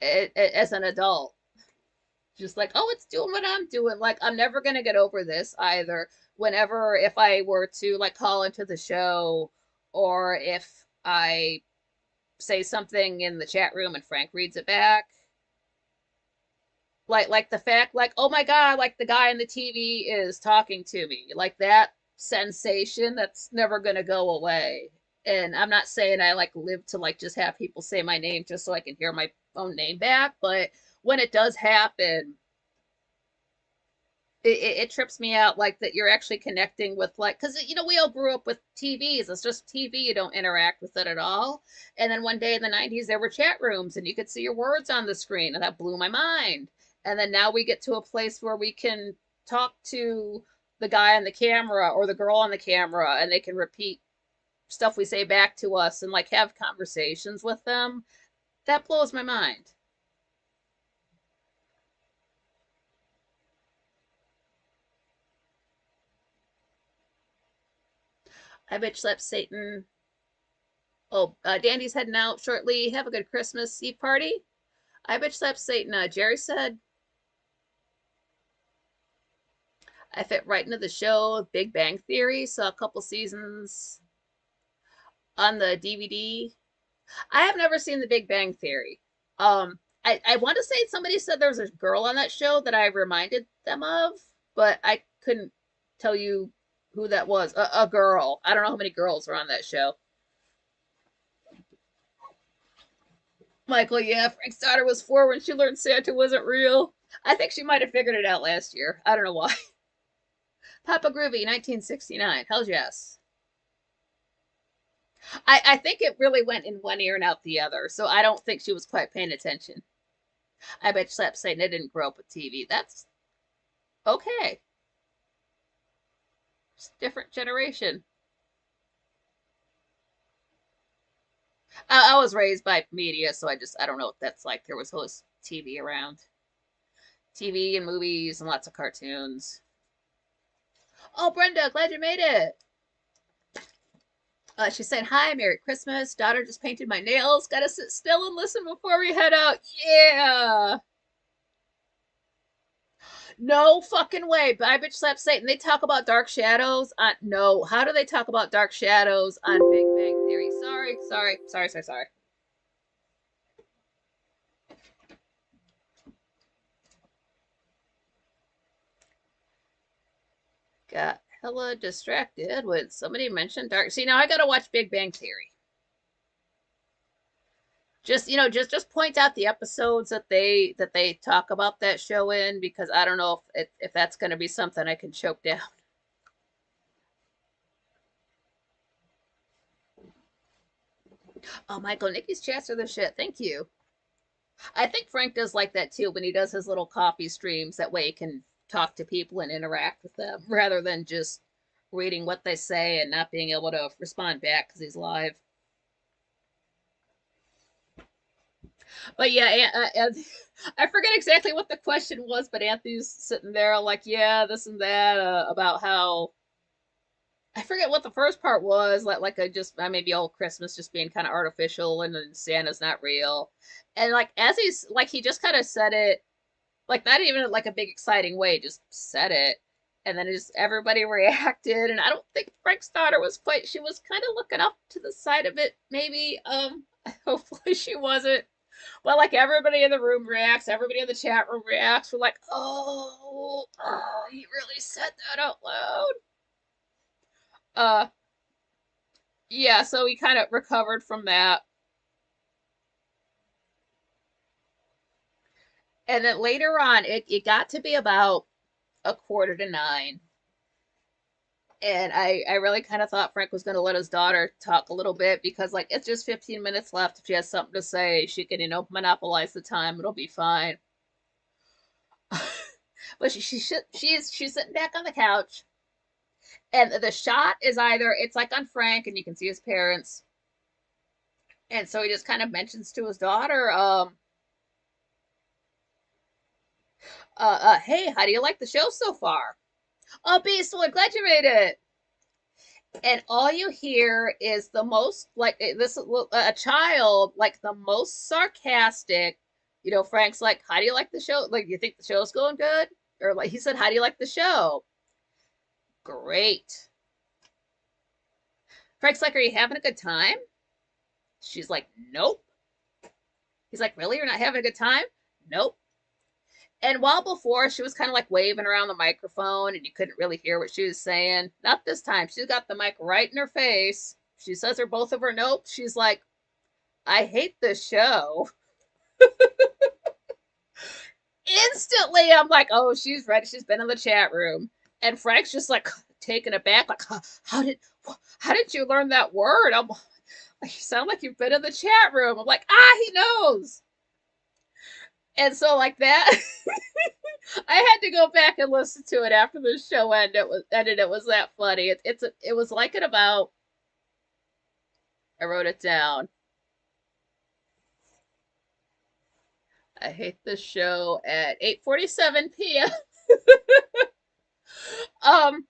as an adult. Just like, oh, it's doing what I'm doing. Like, I'm never gonna get over this either. Whenever, if I were to like call into the show, or if I say something in the chat room and Frank reads it back, like the fact, like, oh my god, like the guy on the TV is talking to me, like that sensation, that's never gonna go away. And I'm not saying I like live to like just have people say my name just so I can hear my own name back, but when it does happen, it trips me out like that you're actually connecting with like because you know we all grew up with TVs. It's just TV, you don't interact with it at all. And then one day in the 90s there were chat rooms and you could see your words on the screen, and that blew my mind. And then now we get to a place where we can talk to the guy on the camera or the girl on the camera, and they can repeat stuff we say back to us and like have conversations with them. That blows my mind. I bitch slept Satan. Oh, Dandy's heading out shortly. Have a good Christmas Eve party. I bitch slap Satan. Jerry said I fit right into the show. Big Bang Theory. Saw a couple seasons on the DVD. I have never seen the Big Bang Theory. I want to say somebody said there was a girl on that show that I reminded them of, but I couldn't tell you who that was. A girl. I don't know how many girls were on that show. Michael, yeah, Frank's daughter was 4 when she learned Santa wasn't real. I think she might have figured it out last year. I don't know why. Papa Groovy, 1969. Hell yes. I think it really went in one ear and out the other, so I don't think she was quite paying attention. I bet Slap saying it didn't grow up with TV. That's okay. It's a different generation. I was raised by media, so I don't know what that's like. There was always TV around. TV and movies and lots of cartoons. Oh, Brenda, glad you made it. She said, hi, Merry Christmas. Daughter just painted my nails. Gotta sit still and listen before we head out. Yeah. No fucking way. Bye, bitch, slap Satan. They talk about Dark Shadows on. No. How do they talk about Dark Shadows on Big Bang Theory? Sorry. Got hella distracted when somebody mentioned Dark. See, now I gotta watch Big Bang Theory. Just just point out the episodes that they talk about that show in, because I don't know if that's going to be something I can choke down. Oh, Michael, Nikki's chats are the shit. Thank you. I think Frank does like that too when he does his little coffee streams. That way he can talk to people and interact with them rather than just reading what they say and not being able to respond back because he's live. But yeah, I forget exactly what the question was, but Anthony's sitting there like, yeah, this and that about how I forget what the first part was, like I just maybe old Christmas just being kind of artificial and then Santa's not real, and like as he's like he just kind of said it, like not even like a big exciting way, just said it, and then just everybody reacted, and I don't think Frank's daughter was she was kind of looking up to the side of it, maybe hopefully she wasn't. Well, like everybody in the room reacts, everybody in the chat room reacts. We're like, oh, he really said that out loud. Uh, yeah, so we kind of recovered from that. And then later on, it got to be about a quarter to nine. And I really kind of thought Frank was going to let his daughter talk a little bit because, like, it's just 15 minutes left. If she has something to say, she can, monopolize the time. It'll be fine. But she's sitting back on the couch, and the shot is either it's like on Frank, and you can see his parents, and so he just kind of mentions to his daughter, hey, how do you like the show so far? Oh, Beastwood, glad you made it. And all you hear is the most like this a child like the most sarcastic. Frank's like, "How do you like the show? Like, you think the show's going good?" Or like he said, "How do you like the show?" Great. Frank's like, "Are you having a good time?" She's like, "Nope." He's like, "Really? You're not having a good time?" "Nope." And while before she was kind of like waving around the microphone and you couldn't really hear what she was saying, not this time. She's got the mic right in her face. She says her both of her nope. She's like, "I hate this show." Instantly, I'm like, "Oh, she's ready. She's been in the chat room." And Frank's just like taken aback, like, how did you learn that word? I'm like, "You sound like you've been in the chat room." I'm like, he knows. And so like that, I had to go back and listen to it after the show ended. It was that funny. It was like at about. I wrote it down. I hate this show at 8:47 p.m. um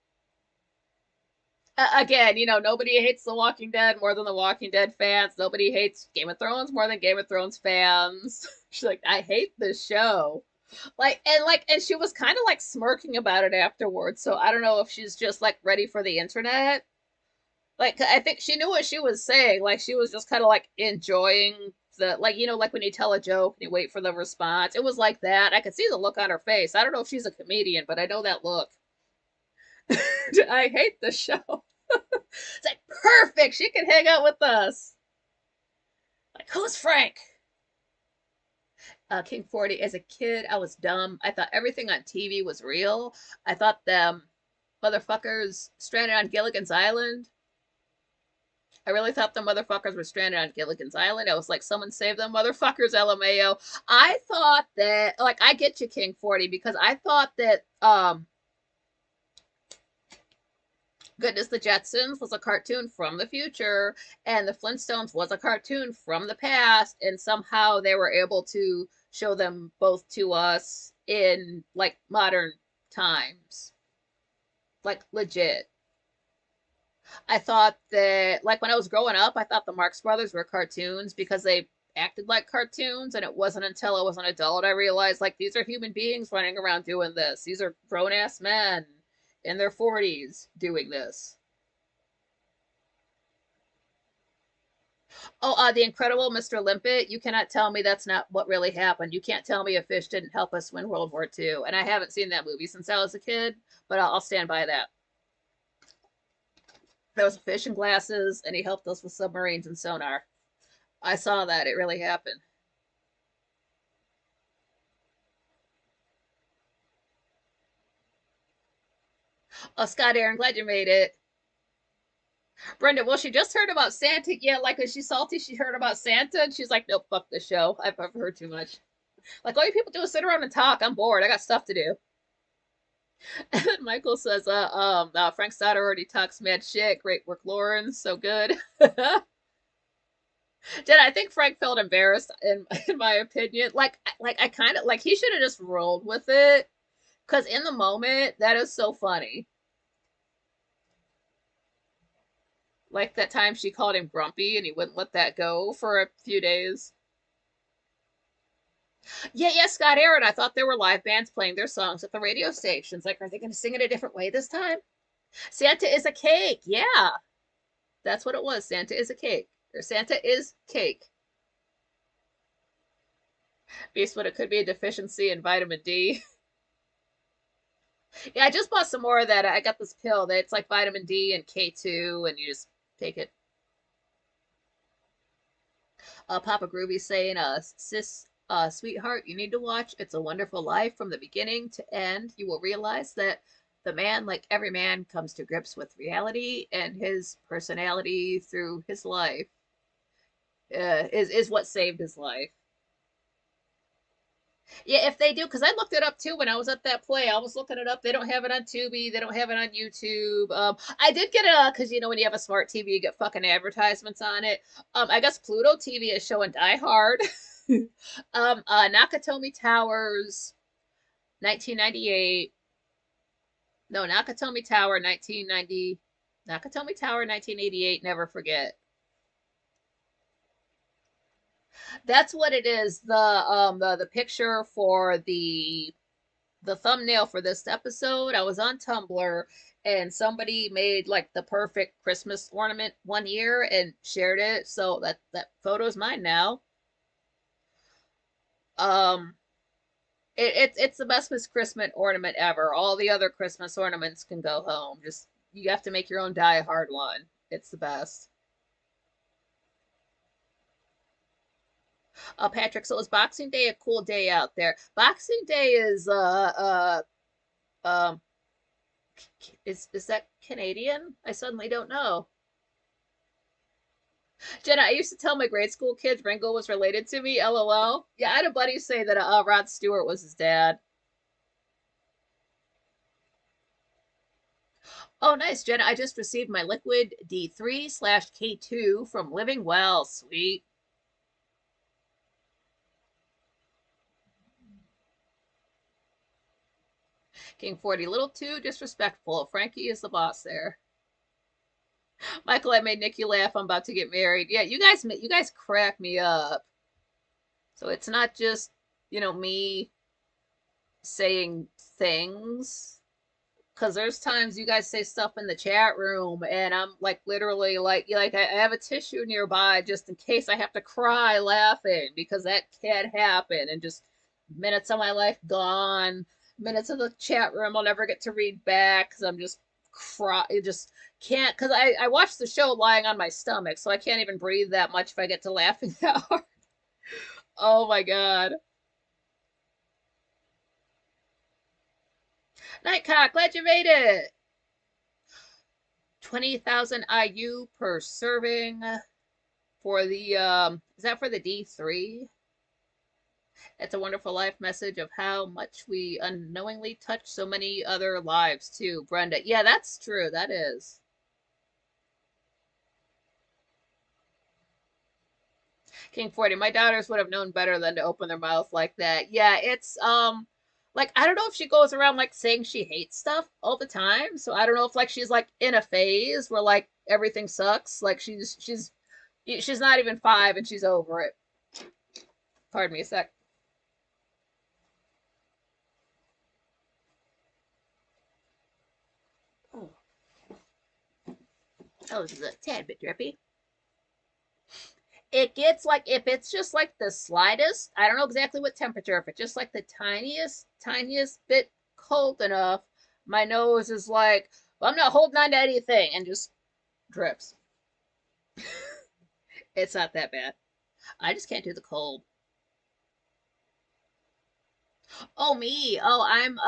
Again, nobody hates The Walking Dead more than The Walking Dead fans. Nobody hates Game of Thrones more than Game of Thrones fans. She's like, "I hate this show." And she was kind of like smirking about it afterwards. So I don't know if she's just like ready for the internet. Like, I think she knew what she was saying. Like, she was just kind of like enjoying like, like when you tell a joke and you wait for the response. It was like that. I could see the look on her face. I don't know if she's a comedian, but I know that look. I hate the show. It's like, perfect. She can hang out with us. Like, who's Frank? King 40. As a kid, I was dumb. I thought everything on TV was real. I thought them motherfuckers stranded on Gilligan's Island. I really thought the motherfuckers were stranded on Gilligan's Island. I was like, someone save them motherfuckers, LMAO. I thought that, like, I get you, King 40, because I thought that, Goodness, the Jetsons was a cartoon from the future, and the Flintstones was a cartoon from the past, and somehow they were able to show them both to us in, like, modern times. Like, legit. I thought that, like, when I was growing up, I thought the Marx Brothers were cartoons because they acted like cartoons, and it wasn't until I was an adult I realized, like, these are human beings running around doing this. These are grown ass men in their 40s doing this. Oh, the incredible Mr. Limpet. You cannot tell me that's not what really happened. You can't tell me a fish didn't help us win World War II. And I haven't seen that movie since I was a kid, but I'll stand by that. There was a fish in glasses, and he helped us with submarines and sonar. I saw that. It really happened. Oh, Scott Aaron, glad you made it. Brenda, well, she just heard about Santa. Yeah, like, is she salty? She heard about Santa, and she's like, "Nope, fuck the show. I've heard too much." Like, all you people do is sit around and talk. I'm bored. I got stuff to do. And then Michael says, Frank Stoddard already talks mad shit. Great work, Lauren. So good. Did I think Frank felt embarrassed in my opinion? Like I kind of like he should have just rolled with it because in the moment that is so funny. Like that time she called him grumpy and he wouldn't let that go for a few days. Yeah, Scott Aaron. I thought there were live bands playing their songs at the radio stations. Like, are they going to sing it a different way this time? Santa is a cake. Yeah, that's what it was. Santa is a cake. Or Santa is cake. Based what it could be a deficiency in vitamin D. Yeah, I just bought some more of that. I got this pill that it's like vitamin D and K2, and you just take it. Papa Groovy saying, sis, sweetheart, you need to watch It's a Wonderful Life from the beginning to end. You will realize that the man, like every man, comes to grips with reality and his personality through his life is what saved his life. Yeah, if they do, because I looked it up too when I was at that play. I was looking it up. They don't have it on Tubi. They don't have it on YouTube. I did get it because you know when you have a smart TV, you get fucking advertisements on it. I guess Pluto TV is showing Die Hard. Nakatomi Towers, 1998. No, Nakatomi Tower, 1990. Nakatomi Tower, 1988. Never forget. That's what it is. The picture for the thumbnail for this episode. I was on Tumblr and somebody made like the perfect Christmas ornament one year and shared it. So that photo is mine now. Um, it's the best Miss Christmas ornament ever. All the other Christmas ornaments can go home. Just you have to make your own Die Hard one. It's the best. Patrick, so is Boxing Day a cool day out there? Boxing Day is um is that Canadian? I suddenly don't know. Jenna, I used to tell my grade school kids Ringo was related to me. LOL. Yeah, I had a buddy say that Rod Stewart was his dad. Oh, nice, Jenna. I just received my liquid D3/K2 from Living Well. Sweet. King 40, little too disrespectful. Frankie is the boss there. Michael, I made Nikki laugh. I'm about to get married. Yeah, you guys crack me up. So it's not just, me saying things. Because there's times you guys say stuff in the chat room, and I'm like literally like I have a tissue nearby just in case I have to cry laughing because that can't happen. And just minutes of my life gone, minutes of the chat room I'll never get to read back because I'm just cry. It just can't because I watch the show lying on my stomach, so I can't even breathe that much if I get to laughing that hard. Oh my god. Nightcock, glad you made it. 20,000 IU per serving for the is that for the D3? It's a wonderful life message of how much we unknowingly touch so many other lives too, Brenda. Yeah, that's true. That is. King 40. My daughters would have known better than to open their mouth like that. Yeah, it's like I don't know if she goes around like saying she hates stuff all the time. So I don't know if like she's like in a phase where like everything sucks. Like she's not even 5 and she's over it. Pardon me a sec. Oh, oh, this is a tad bit drippy. It gets like if it's just like the slightest, I don't know exactly what temperature, if it's just like the tiniest bit cold enough, my nose is like, well, I'm not holding on to anything and just drips. It's not that bad. I just can't do the cold. Oh me. Oh, I'm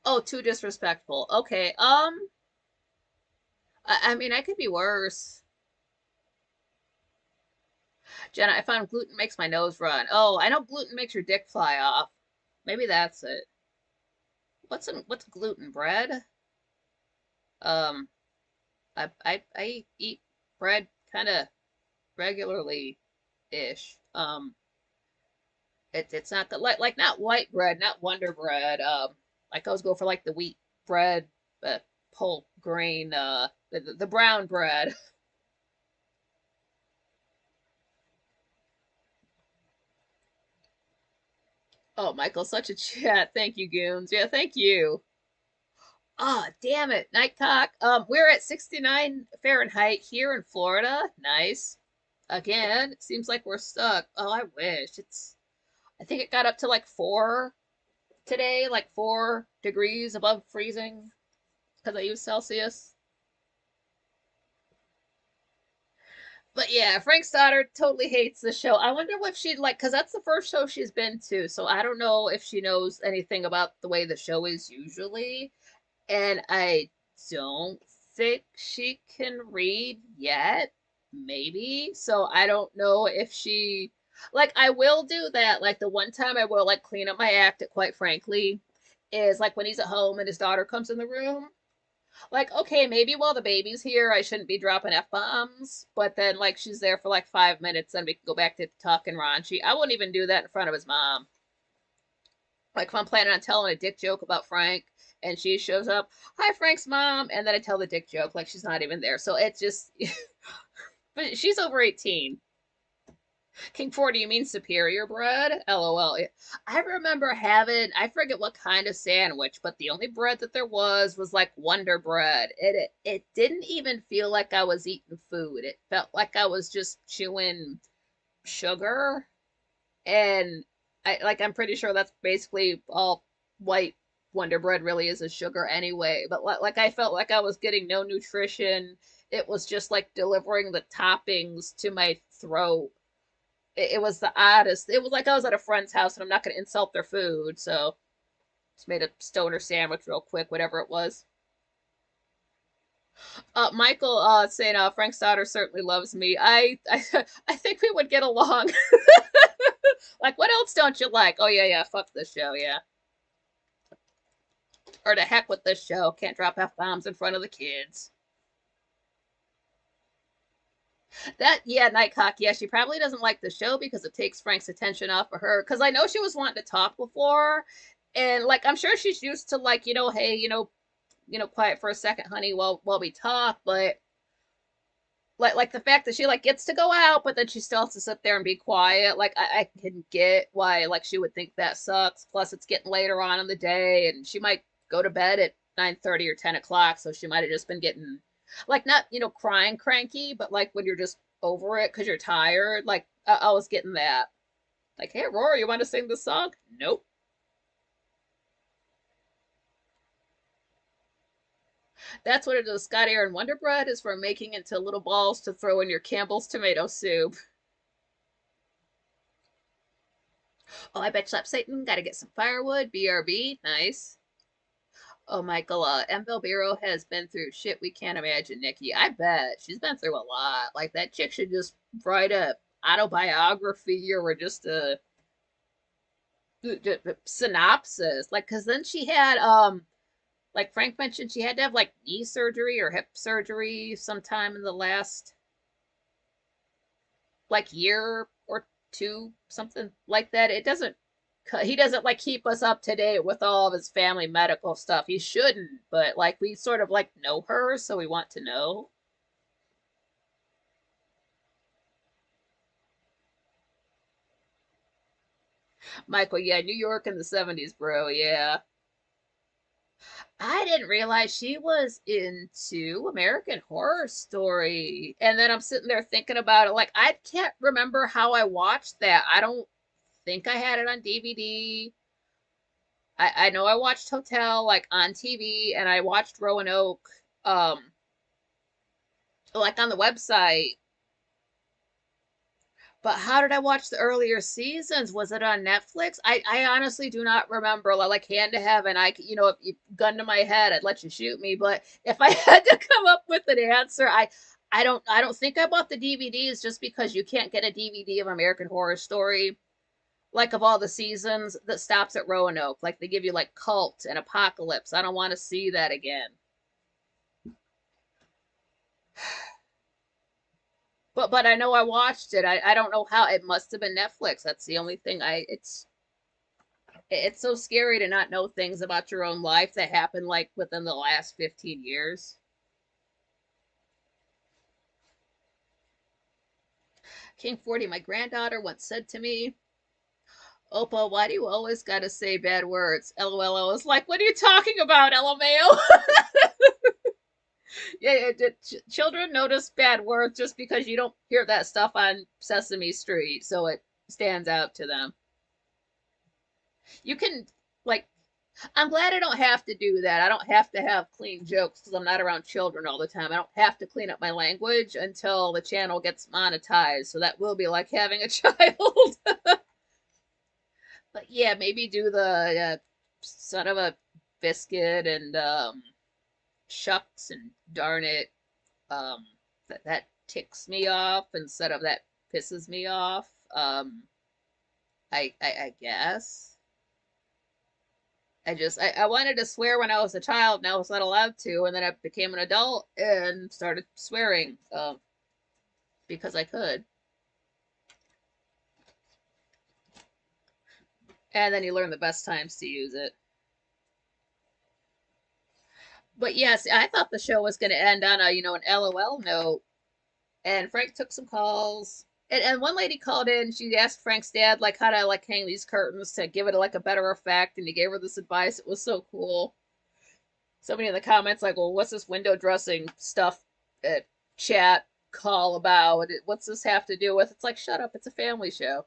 oh, too disrespectful. Okay. I mean I could be worse. Jenna, I found gluten makes my nose run. Oh, I know gluten makes your dick fly off. Maybe that's it. What's gluten bread? Um, I eat bread kind of regularly ish. It's not the like not white bread, not Wonder Bread. Like I always go for like the wheat bread, whole grain, the brown bread. Oh, Michael, such a chat. Thank you, Goons. Yeah, thank you. Oh, damn it, Nightcock. We're at 69 Fahrenheit here in Florida. Nice. Again, it seems like we're stuck. Oh, I wish. I think it got up to like 4 today, like 4 degrees above freezing because I use Celsius. But yeah, Frank's daughter totally hates the show. I wonder if she'd like, because that's the first show she's been to. So I don't know if she knows anything about the way the show is usually. And I don't think she can read yet. Maybe. So I don't know if she. Like, I will do that. Like, the one time I will, like, clean up my act, quite frankly, is like when he's at home and his daughter comes in the room. Like, okay, maybe while the baby's here, I shouldn't be dropping F bombs, but then, like, she's there for like 5 minutes, then we can go back to talking raunchy. I wouldn't even do that in front of his mom. Like, if I'm planning on telling a dick joke about Frank and she shows up, hi, Frank's mom, and then I tell the dick joke like she's not even there. So it's just, but she's over 18. King 40, you mean superior bread? LOL. I remember having, I forget what kind of sandwich, but the only bread that there was like Wonder Bread. It didn't even feel like I was eating food. It felt like I was just chewing sugar. And I'm pretty sure that's basically all white Wonder Bread really is sugar anyway. But like I felt like I was getting no nutrition. It was just like delivering the toppings to my throat. It was the oddest. It was like I was at a friend's house, and I'm not going to insult their food, so just made a stoner sandwich real quick, whatever it was. Michael saying Frank's daughter certainly loves me. I think we would get along. Like, what else don't you like? Oh yeah, yeah, fuck this show, yeah. Or to heck with this show. Can't drop F bombs in front of the kids. That, yeah, Nightcock, yeah, she probably doesn't like the show because it takes Frank's attention off of her. Because I know she was wanting to talk before, and like I'm sure she's used to like hey quiet for a second, honey, while we talk. But like the fact that she like gets to go out, but then she still has to sit there and be quiet. Like I can get why like she would think that sucks. Plus, it's getting later on in the day, and she might go to bed at 9:30 or 10 o'clock, so she might have just been getting like not crying cranky, but like when you're just over it because you're tired. Like I was getting that. Like, hey, Rory, you want to sing the song? Nope. That's what it is. Scott Aaron Wonder Bread is for making into little balls to throw in your Campbell's tomato soup. Oh, I bet Slap Satan. Gotta get some firewood. BRB. Nice. Oh, Michael, M. Belbiro has been through shit we can't imagine, Nikki. I bet. She's been through a lot. Like, that chick should just write a autobiography or just a synopsis. Like, because then she had, like Frank mentioned, she had to have, like, knee surgery or hip surgery sometime in the last, like, year or two, something like that. It doesn't he doesn't like keep us up to date with all of his family medical stuff. He shouldn't, but like we sort of like know her, so we want to know. Michael, yeah, New York in the 70s, bro. Yeah. I didn't realize she was into American Horror Story. And then I'm sitting there thinking about it. Like, I can't remember how I watched that. I don't think I had it on DVD. I know I watched Hotel like on TV, and I watched Roanoke like on the website. But how did I watch the earlier seasons? Was it on Netflix? I honestly do not remember. Like hand to heaven, if you gun to my head, I'd let you shoot me. But if I had to come up with an answer, I don't think I bought the DVDs just because you can't get a DVD of American Horror Story like of all the seasons that stops at Roanoke. Like they give you like Cult and Apocalypse. I don't want to see that again. But I know I watched it. I don't know how it must have been Netflix. That's the only thing it's so scary to not know things about your own life that happened like within the last 15 years. King 40, my granddaughter once said to me, Opal, why do you always gotta say bad words? LOL. I was like, what are you talking about, LMAO? Yeah, children notice bad words just because you don't hear that stuff on Sesame Street, so it stands out to them. You can, like, I'm glad I don't have to do that. I don't have to have clean jokes because I'm not around children all the time. I don't have to clean up my language until the channel gets monetized, so that will be like having a child. But yeah, maybe do the son of a biscuit and shucks and darn it. Um, that ticks me off instead of that pisses me off. I guess. I wanted to swear when I was a child and I was not allowed to, and then I became an adult and started swearing because I could. And then you learn the best times to use it. But yes, I thought the show was going to end on a, an LOL note. And Frank took some calls. And one lady called in. She asked Frank's dad like how to like hang these curtains to give it like a better effect, and he gave her this advice. It was so cool. Somebody in the comments like, "Well, what's this window dressing stuff chat call about? What's this have to do with?" It's like, shut up. It's a family show.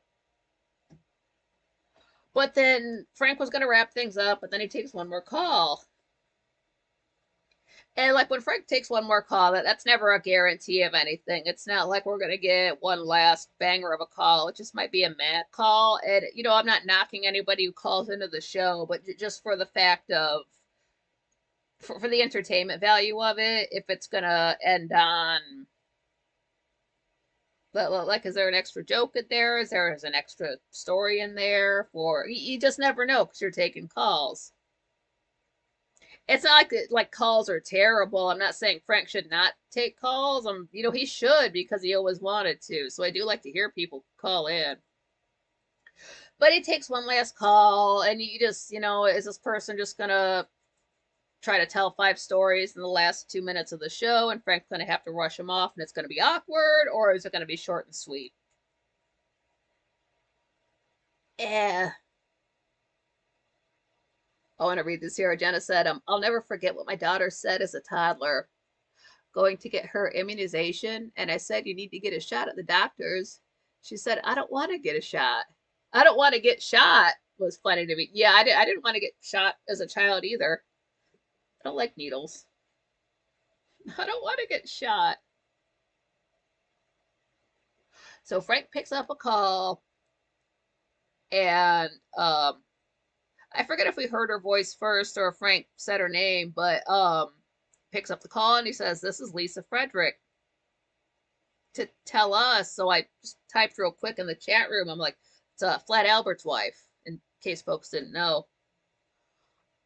But then Frank was gonna wrap things up, but then he takes one more call. And like when Frank takes one more call, that's never a guarantee of anything. It's not like we're gonna get one last banger of a call. It just might be a mad call. And I'm not knocking anybody who calls into the show, but just for the fact of for the entertainment value of it, if it's gonna end on like, is there an extra joke in there? Is there an extra story in there? For you just never know because you're taking calls. It's not like calls are terrible. I'm not saying Frank should not take calls. He should because he always wanted to. So I do like to hear people call in. But he takes one last call, and you just, is this person just gonna try to tell 5 stories in the last 2 minutes of the show, and Frank's gonna have to rush him off, and it's gonna be awkward, or is it gonna be short and sweet? Eh. I want to read this here. Jenna said, I'll never forget what my daughter said as a toddler, going to get her immunization. And I said, you need to get a shot at the doctor's. She said, I don't want to get a shot. I don't want to get shot was funny to me. Yeah, I didn't want to get shot as a child either. I don't like needles. I don't want to get shot. So Frank picks up a call, and I forget if we heard her voice first or if Frank said her name, but picks up the call and he says, "This is Lisa Frederick to tell us." So I just typed real quick in the chat room. I'm like, it's Flat Albert's wife, in case folks didn't know.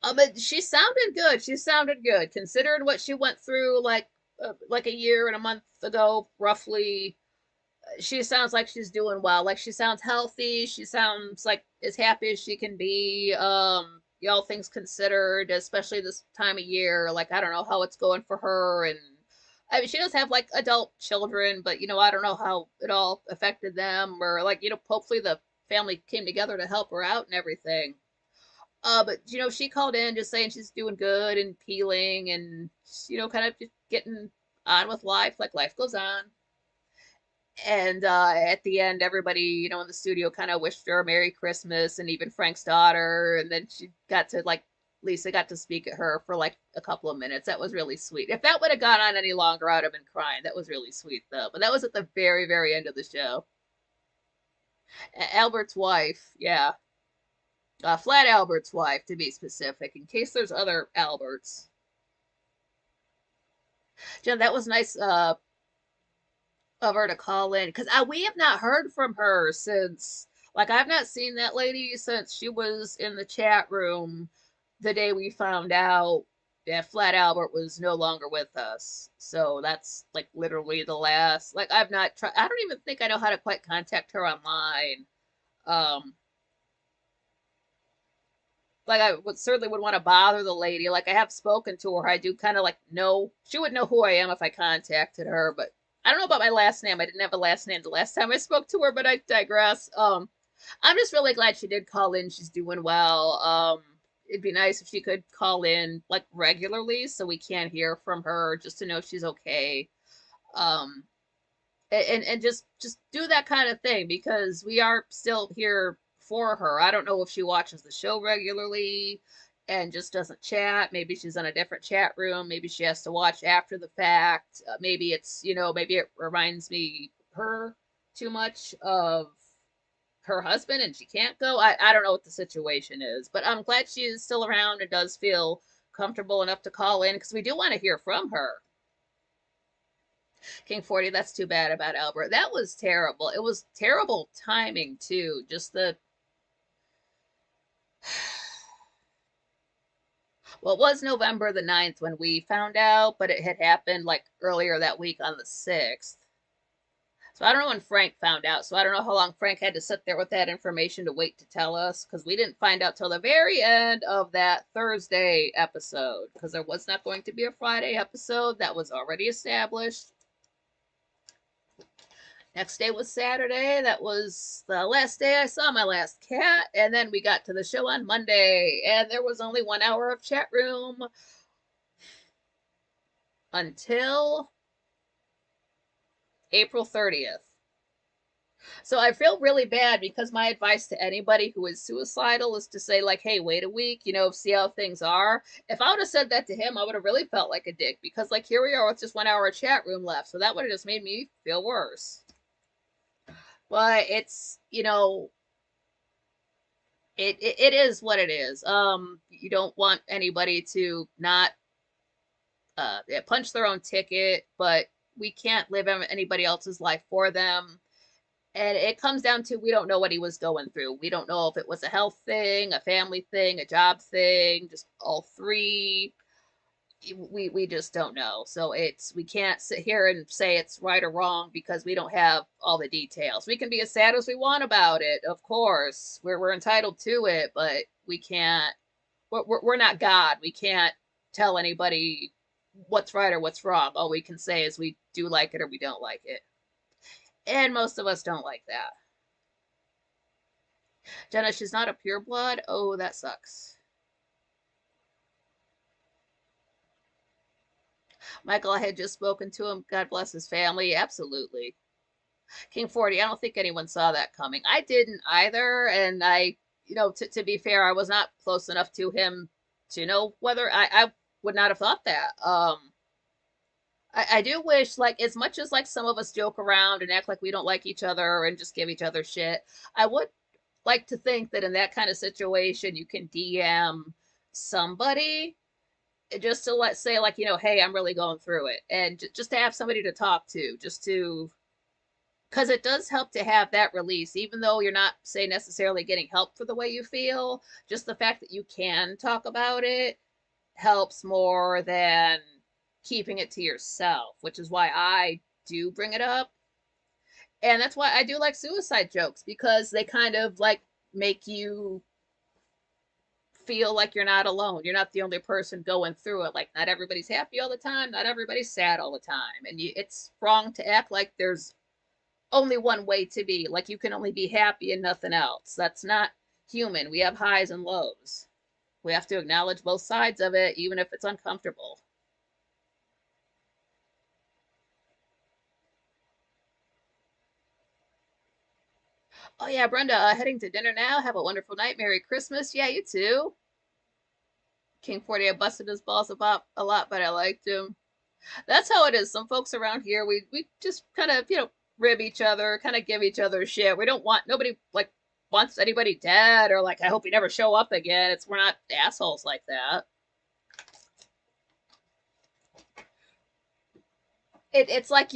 But she sounded good. She sounded good considering what she went through like a year and a month ago, roughly. She sounds like she's doing well. Like she sounds healthy. She sounds like as happy as she can be. All things considered, especially this time of year. Like I don't know how it's going for her, and I mean she does have like adult children, but I don't know how it all affected them, or like hopefully the family came together to help her out and everything. But she called in just saying she's doing good and healing, and kind of just getting on with life, like life goes on. And at the end, everybody, in the studio kind of wished her a Merry Christmas, and even Frank's daughter. And then she got to, like, Lisa got to speak at her for, like, a couple of minutes. That was really sweet. If that would have gone on any longer, I'd have been crying. That was really sweet, though. But that was at the very, very end of the show. Albert's wife, yeah. Flat Albert's wife, to be specific, in case there's other Alberts. Jen, that was nice of her to call in because we have not heard from her since like I've not seen that lady since she was in the chat room the day we found out that Flat Albert was no longer with us. So that's like literally the last like I've not tried. I don't even think I know how to quite contact her online. Um like I would certainly would want to bother the lady. Like I have spoken to her. I do kind of like know she would know who I am if I contacted her, but I don't know about my last name. I didn't have a last name the last time I spoke to her, but I digress. I'm just really glad she did call in. She's doing well. It'd be nice if she could call in like regularly so we can hear from her just to know she's okay. Um, and just do that kind of thing because we are still here for her. I don't know if she watches the show regularly and just doesn't chat. Maybe she's in a different chat room. Maybe she has to watch after the fact. Maybe it's, maybe it reminds me her too much of her husband and she can't go. I don't know what the situation is, but I'm glad she is still around and does feel comfortable enough to call in because we do want to hear from her. King 40, that's too bad about Albert. That was terrible. It was terrible timing, too. Just well, it was November the 9th when we found out, but it had happened like earlier that week on the 6th. So I don't know when Frank found out. So I don't know how long Frank had to sit there with that information to wait to tell us because we didn't find out till the very end of that Thursday episode because there was not going to be a Friday episode that was already established. Next day was Saturday. That was the last day I saw my last cat. And then we got to the show on Monday. And there was only 1 hour of chat room until April 30th. So I feel really bad because my advice to anybody who is suicidal is to say, like, hey, wait a week, see how things are. If I would have said that to him, I would have really felt like a dick because, like, here we are with just 1 hour of chat room left. So that would have just made me feel worse. But it's, it is what it is. You don't want anybody to not punch their own ticket, but we can't live anybody else's life for them. And it comes down to we don't know what he was going through. We don't know if it was a health thing, a family thing, a job thing, just all three. We just don't know. So we can't sit here and say it's right or wrong because we don't have all the details. We can be as sad as we want about it, of course. We're entitled to it, but we can't. We're not God. We can't tell anybody what's right or what's wrong. All we can say is we do like it or we don't like it. And most of us don't like that. Jenna, she's not a pureblood. Oh, that sucks. Michael, I had just spoken to him. God bless his family. Absolutely. King 40, I don't think anyone saw that coming. I didn't either. And to be fair, I was not close enough to him to know whether I would not have thought that. I do wish, like, as much as, like, some of us joke around and act like we don't like each other and just give each other shit, I would like to think that in that kind of situation, you can DM somebody just to say, like, hey, I'm really going through it. And just to have somebody to talk to, because it does help to have that release, even though you're not, say, necessarily getting help for the way you feel. Just the fact that you can talk about it helps more than keeping it to yourself, which is why I do bring it up. And that's why I do like suicide jokes because they kind of like make you feel like you're not alone. You're not the only person going through it. Like, not everybody's happy all the time, not everybody's sad all the time. And it's wrong to act like there's only one way to be. Like, you can only be happy and nothing else. That's not human. We have highs and lows. We have to acknowledge both sides of it, even if it's uncomfortable. Oh yeah, Brenda, heading to dinner now. Have a wonderful night. Merry Christmas. Yeah, you too. King 40, I busted his balls about a lot, but I liked him. That's how it is. Some folks around here, we just kind of, rib each other, kind of give each other shit. We don't want, nobody, like, wants anybody dead or, like, I hope you never show up again. We're not assholes like that. It's like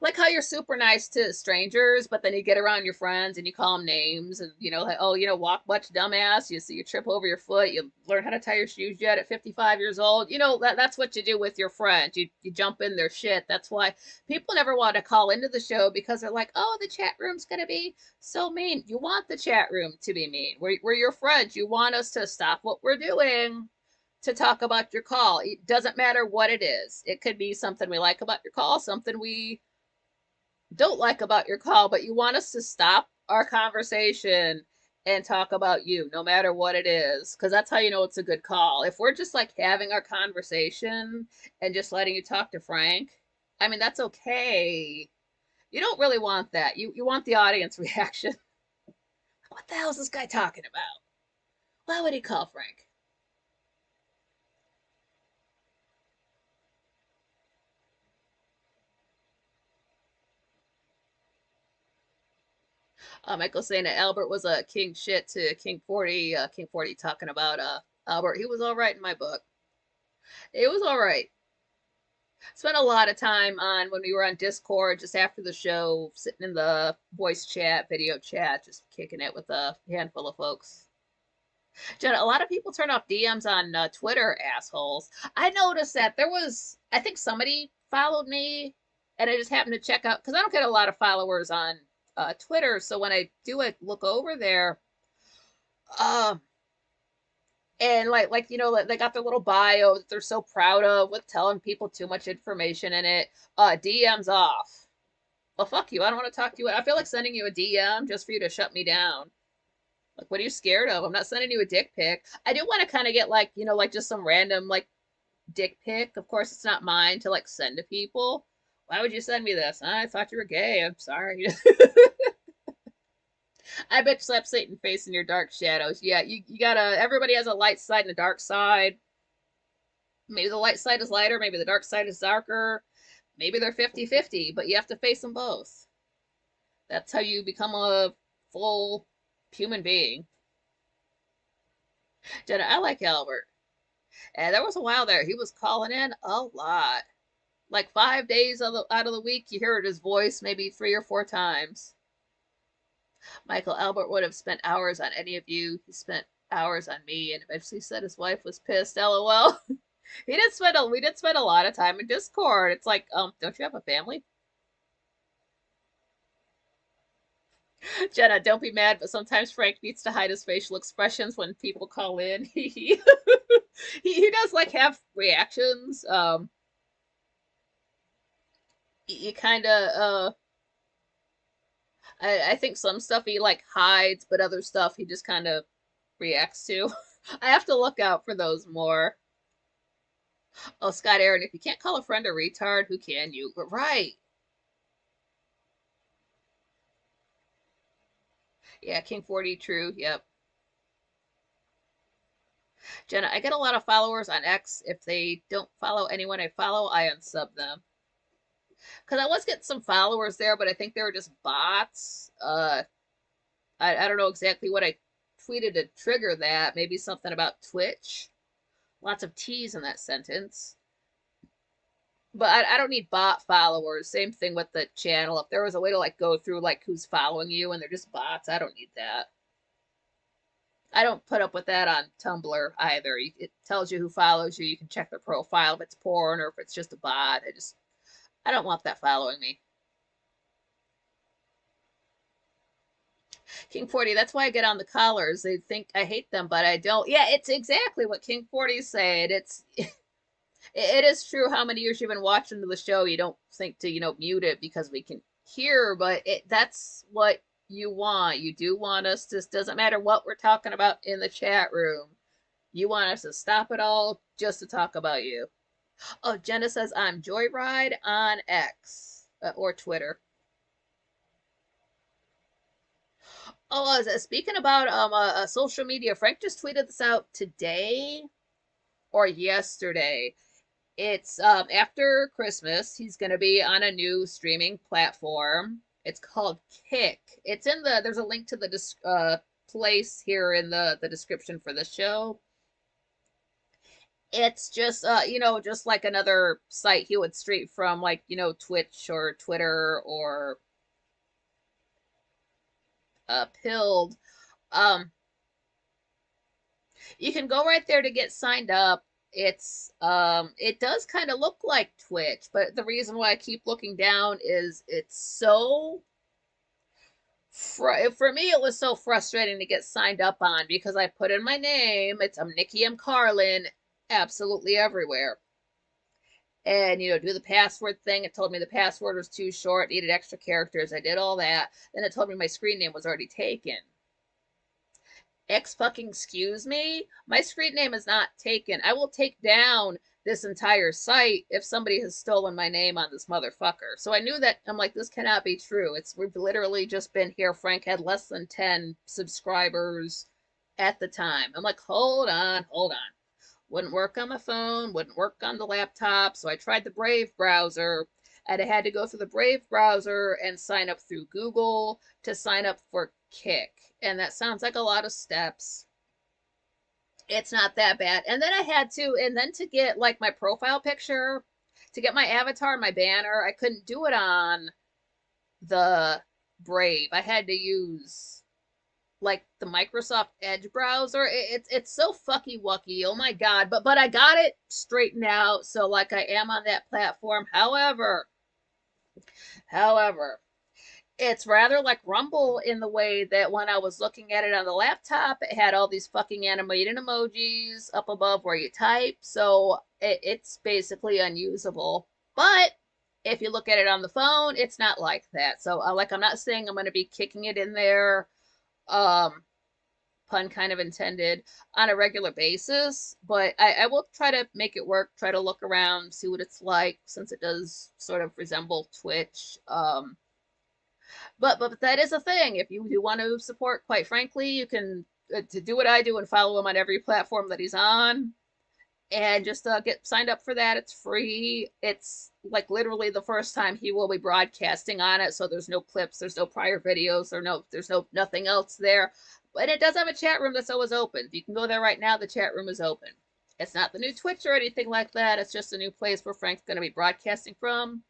like how you're super nice to strangers, but then you get around your friends and you call them names and, like, oh, walk much, dumbass. You trip over your foot. You learn how to tie your shoes yet at 55 years old. That's what you do with your friends. You jump in their shit. That's why people never want to call into the show because they're like, oh, the chat room's going to be so mean. You want the chat room to be mean. We're your friends. You want us to stop what we're doing to talk about your call. It doesn't matter what it is. It could be something we like about your call, something we don't like about your call, but you want us to stop our conversation and talk about you, no matter what it is, because that's how you know it's a good call. If we're just like having our conversation and just letting you talk to Frank, I mean, that's okay. You don't really want that. You want the audience reaction. What the hell is this guy talking about? Why would he call Frank? Michael saying that Albert was a king shit to King 40. King 40 talking about Albert. He was all right in my book. It was all right. Spent a lot of time on when we were on Discord just after the show, sitting in the voice chat, video chat, just kicking it with a handful of folks. Jenna, a lot of people turn off DMs on Twitter, assholes. I noticed that there was, I think somebody followed me, and I just happened to check out because I don't get a lot of followers on Twitter. So when I do it, look over there, um, and like you know, like, they got their little bio that they're so proud of with telling people too much information in it. DMs off. Well, fuck you. I don't want to talk to you. I feel like sending you a DM just for you to shut me down. Like, what are you scared of? I'm not sending you a dick pic. I do want to kind of get like, you know, like just some random like dick pic. Of course, it's not mine to like send to people. Why would you send me this? I thought you were gay. I'm sorry. I bet you slap Satan face in your dark shadows. Yeah, you gotta, everybody has a light side and a dark side. Maybe the light side is lighter, maybe the dark side is darker. Maybe they're 50-50, but you have to face them both. That's how you become a full human being. Jenna, I like Albert. And there was a while there, he was calling in a lot. Like 5 days out of the week, you heard his voice maybe 3 or 4 times. Michael, Albert would have spent hours on any of you. He spent hours on me and eventually said his wife was pissed. LOL. We did spend a lot of time in Discord. It's like, don't you have a family? Jenna, don't be mad, but sometimes Frank needs to hide his facial expressions when people call in. He does like have reactions. He kind of I think some stuff he like hides, but other stuff he just kind of reacts to. I have to look out for those more. Oh, Scott Aaron, if you can't call a friend a retard, who can you? But right. Yeah, King 40, true. Yep. Jenna, I get a lot of followers on X. If they don't follow anyone I follow, I unsub them. Because I was getting some followers there, but I think they were just bots. I don't know exactly what I tweeted to trigger that. Maybe something about Twitch. Lots of T's in that sentence. But I don't need bot followers. Same thing with the channel. If there was a way to like go through like who's following you and they're just bots, I don't need that. I don't put up with that on Tumblr either. It tells you who follows you. You can check their profile if it's porn or if it's just a bot. I don't want that following me. King 40, that's why I get on the collars. They think I hate them, but I don't. Yeah, it's exactly what King 40 said. It is true how many years you've been watching the show. You don't think to, mute it because we can hear, but that's what you want. You do want us to, doesn't matter what we're talking about in the chat room. You want us to stop it all just to talk about you. Oh, Jenna says I'm Joyride on X or Twitter. Oh, speaking about social media, Frank just tweeted this out today or yesterday. It's after Christmas. He's going to be on a new streaming platform. It's called Kick. It's in there's a link to the place here in the description for the show. It's just just like another site he would stream from, like Twitch or Twitter or Pilled. You can go right there to get signed up. It does kind of look like Twitch, but the reason why I keep looking down is it's so for me it was so frustrating to get signed up on because I put in my name. I'm Nikki M. Carlin absolutely everywhere. and do the password thing. It told me the password was too short, needed extra characters. I did all that. Then it told me my screen name was already taken. X fucking excuse me? My screen name is not taken. I will take down this entire site if somebody has stolen my name on this motherfucker. So I knew that. I'm like, this cannot be true. We've literally just been here. Frank had less than 10 subscribers at the time. I'm like, hold on, hold on. Wouldn't work on my phone, wouldn't work on the laptop. So I tried the Brave browser, and I had to go through the Brave browser and sign up through Google to sign up for Kick. And that sounds like a lot of steps. It's not that bad. And then I had to, and then to get like my profile picture, to get my avatar, my banner, I couldn't do it on the Brave. I had to use like the Microsoft Edge browser. It's so fucky wucky. Oh my god. But I got it straightened out. So like I am on that platform. However, it's rather like Rumble in the way that when I was looking at it on the laptop, it had all these fucking animated emojis up above where you type. So it's basically unusable. But if you look at it on the phone, it's not like that. So like I'm not saying I'm going to be kicking it in there. Pun kind of intended, on a regular basis, but I will try to make it work, try to look around, see what it's like, since it does sort of resemble Twitch. But that is a thing. If you do want to support, quite frankly, you can to do what I do and follow him on every platform that he's on, and just get signed up for that. It's free. It's like literally the first time he will be broadcasting on it, so there's no clips, there's no prior videos, there's no nothing else there. But it does have a chat room that's always open. You can go there right now. The chat room is open. It's not the new Twitch or anything like that. It's just a new place where Frank's going to be broadcasting from.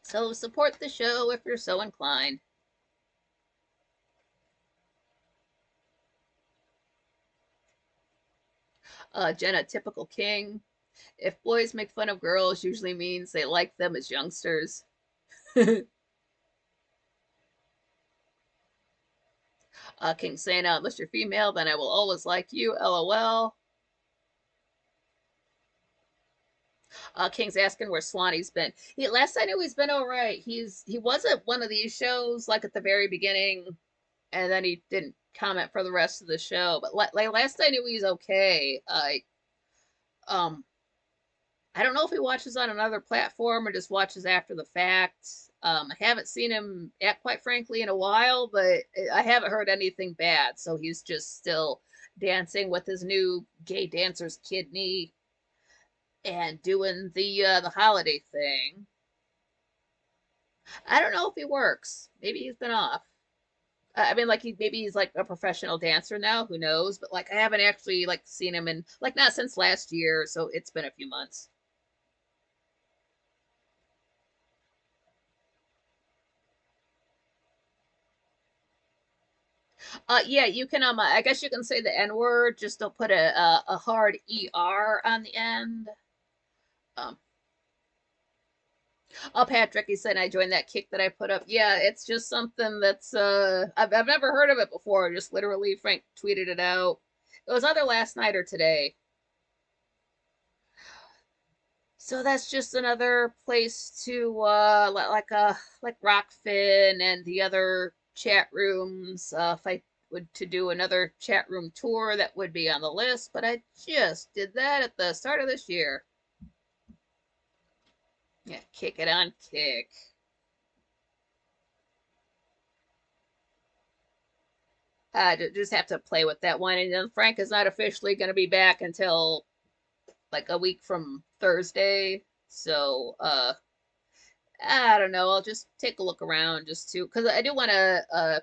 So support the show if you're so inclined. Jenna, typical king. If boys make fun of girls, usually means they like them as youngsters. King saying, unless you're female, then I will always like you. LOL. King's asking where Swanee's been. Last I knew, he's been all right. He was at one of these shows like at the very beginning, and then he didn't comment for the rest of the show. But like last I knew, he's okay. Um, I don't know if he watches on another platform or just watches after the fact. I haven't seen him, quite frankly, in a while, but I haven't heard anything bad. So he's just still dancing with his new gay dancer's kidney and doing the holiday thing. I don't know if he works. Maybe he's been off. I mean, like maybe he's like a professional dancer now. Who knows? But like I haven't actually like seen him in like not since last year, so it's been a few months. Yeah, you can I guess you can say the N word. Just don't put a hard er on the end. Um, Oh, Patrick, he said I joined that kick that I put up. Yeah, it's just something that's I've never heard of it before. Just literally Frank tweeted it out. It was either last night or today. So that's just another place to like Rockfin and the other chat rooms. If I would to do another chat room tour, that would be on the list. But I just did that at the start of this year. Yeah, kick it on kick. Just have to play with that one. And then Frank is not officially going to be back until like a week from Thursday. So, I don't know. I'll just take a look around just to, because I do want to,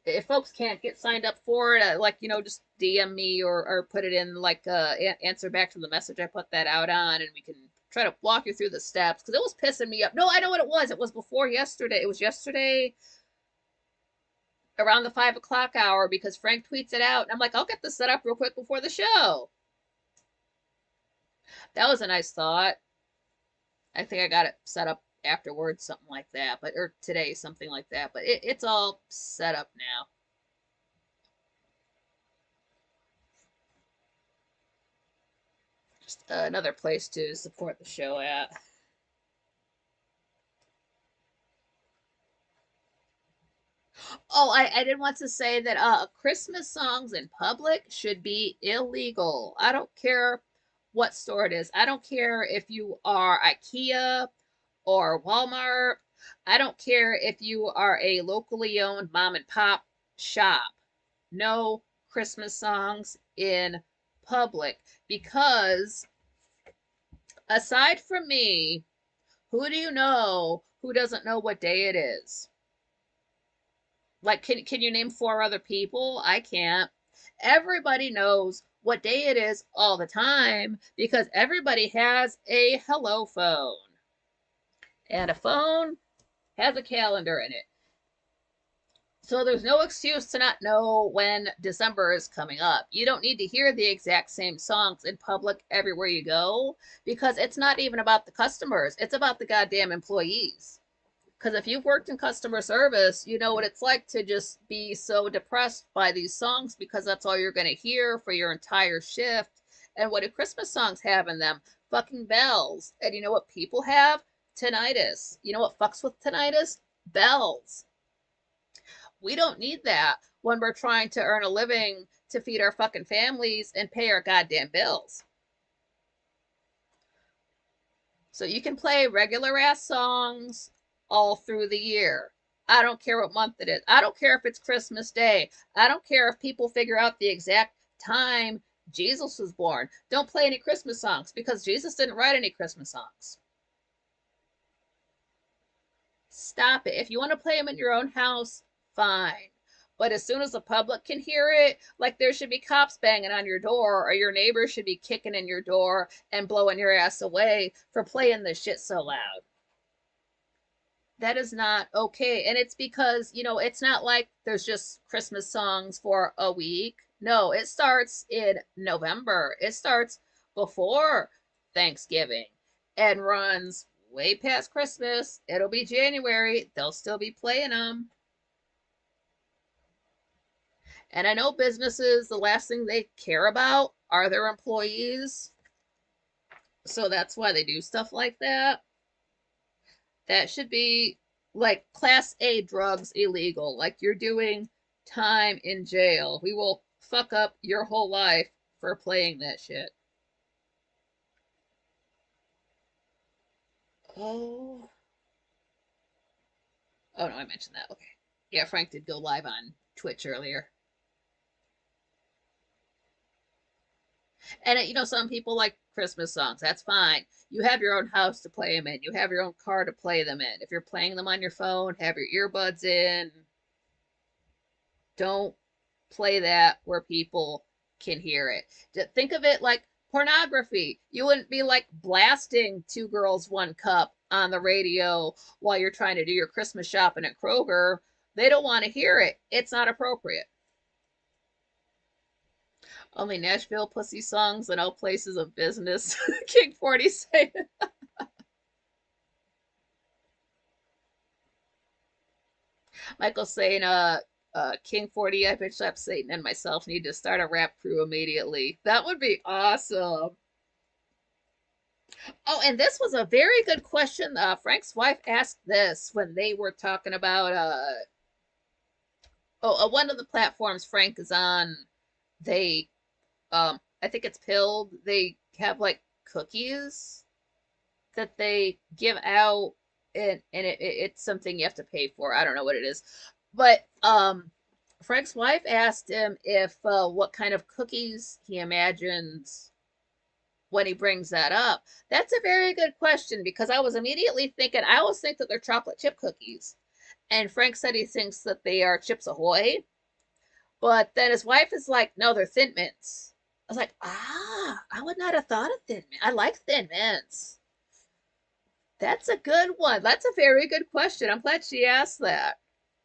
if folks can't get signed up for it, like, just DM me or put it in like, answer back to the message I put that out on, and we can try to walk you through the steps because it was pissing me up. No, I know what it was. It was before yesterday. It was yesterday around the 5 o'clock hour because Frank tweets it out. And I'm like, I'll get this set up real quick before the show. That was a nice thought. I think I got it set up afterwards, something like that. But or today, something like that. But it's all set up now. Just another place to support the show at. Oh, I did want to say that Christmas songs in public should be illegal. I don't care what store it is. I don't care if you are IKEA or Walmart. I don't care if you are a locally owned mom and pop shop. No Christmas songs in public because aside from me, who do you know who doesn't know what day it is? Like, can you name four other people? I can't. Everybody knows what day it is all the time because everybody has a hello phone. And a phone has a calendar in it. So there's no excuse to not know when December is coming up. You don't need to hear the exact same songs in public everywhere you go because it's not even about the customers, it's about the goddamn employees. Because if you've worked in customer service, you know what it's like to just be so depressed by these songs because that's all you're going to hear for your entire shift. And what do Christmas songs have in them? Fucking bells. And you know what people have? Tinnitus. You know what fucks with tinnitus? Bells. We don't need that when we're trying to earn a living to feed our fucking families and pay our goddamn bills. So you can play regular ass songs all through the year. I don't care what month it is. I don't care if it's Christmas Day. I don't care if people figure out the exact time Jesus was born. Don't play any Christmas songs because Jesus didn't write any Christmas songs. Stop it. If you want to play them in your own house, fine. But as soon as the public can hear it, like there should be cops banging on your door, or your neighbors should be kicking in your door and blowing your ass away for playing this shit so loud. That is not okay. And it's because, it's not like there's just Christmas songs for a week. No, it starts in November. It starts before Thanksgiving and runs way past Christmas. It'll be January. They'll still be playing them. And I know businesses, the last thing they care about are their employees. So that's why they do stuff like that. That should be like class A drugs illegal. Like you're doing time in jail. We will fuck up your whole life for playing that shit. Oh. Oh no, I mentioned that. Okay. Yeah, Frank did go live on Twitch earlier. And some people like Christmas songs. That's fine. You have your own house to play them in. You have your own car to play them in. If you're playing them on your phone, have your earbuds in. Don't play that where people can hear it. Think of it like pornography. You wouldn't be like blasting Two Girls, One Cup on the radio while you're trying to do your Christmas shopping at Kroger. They don't want to hear it. It's not appropriate. Only Nashville pussy songs in all places of business. King 40 saying. Michael saying, King 40, I bitch slap Satan and myself need to start a rap crew immediately. That would be awesome. Oh, and this was a very good question. Frank's wife asked this when they were talking about one of the platforms Frank is on. They I think it's Pilled. They have like cookies that they give out, and it's something you have to pay for. I don't know what it is, but Frank's wife asked him if what kind of cookies he imagines when he brings that up. That's a very good question because I was immediately thinking I always think that they're chocolate chip cookies, and Frank said he thinks that they are Chips Ahoy, but then his wife is like, no, they're Thin Mints. I was like, I would not have thought of Thin Mints. I like Thin Mints. That's a good one. That's a very good question. I'm glad she asked that.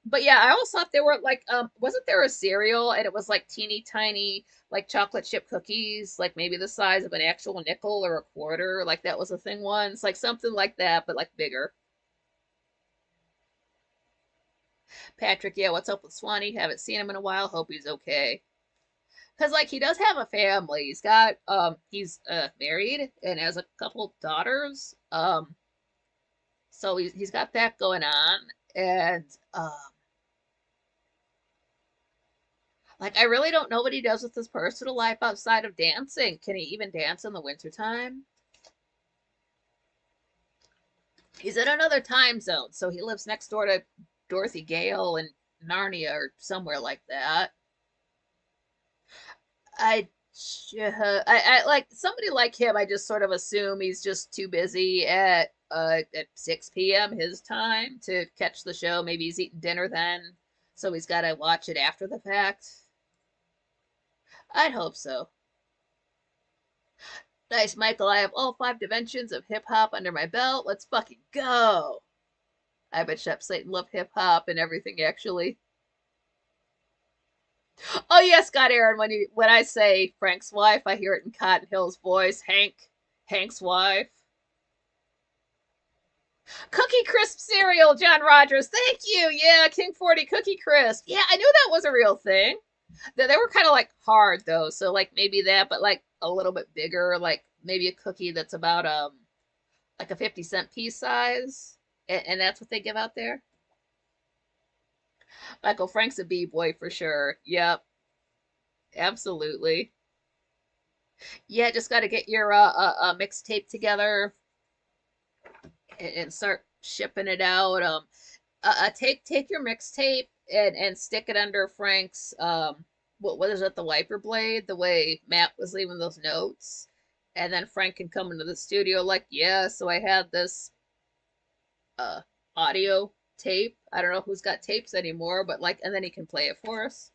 But yeah, I always thought there were like, wasn't there a cereal and it was like teeny tiny, like chocolate chip cookies, like maybe the size of an actual nickel or a quarter? Like that was a thing once, like something like that, but like bigger. Patrick, yeah, what's up with Swanee? Haven't seen him in a while. Hope he's okay. Because like he does have a family. He's married and has a couple daughters. So he's got that going on. And like I really don't know what he does with his personal life outside of dancing. Can he even dance in the wintertime? He's in another time zone, so he lives next door to Dorothy Gale in Narnia or somewhere like that. I, I like somebody like him. I just sort of assume he's just too busy at 6 p.m. his time to catch the show. Maybe he's eating dinner then, so he's got to watch it after the fact. I'd hope so. Nice, Michael. I have all 5 dimensions of hip hop under my belt. Let's fucking go. I bet Shep Slayton loved hip hop and everything, actually. Oh yes, Scott Aaron. When I say Frank's wife, I hear it in Cotton Hill's voice. Hank's wife. Cookie Crisp cereal, John Rogers. Thank you. Yeah, King 40 Cookie Crisp. Yeah, I knew that was a real thing. They were kind of like hard though, so like maybe that, but like a little bit bigger, like maybe a cookie that's about like a 50-cent piece size, and that's what they give out there. Michael Frank's a b-boy for sure. Yep, absolutely. Yeah, just got to get your mixtape together and start shipping it out. Take your mixtape and stick it under Frank's what is it, the wiper blade, the way Matt was leaving those notes, and then Frank can come into the studio like, yeah, so I had this uh audio tape. I don't know who's got tapes anymore, but like, and then he can play it for us.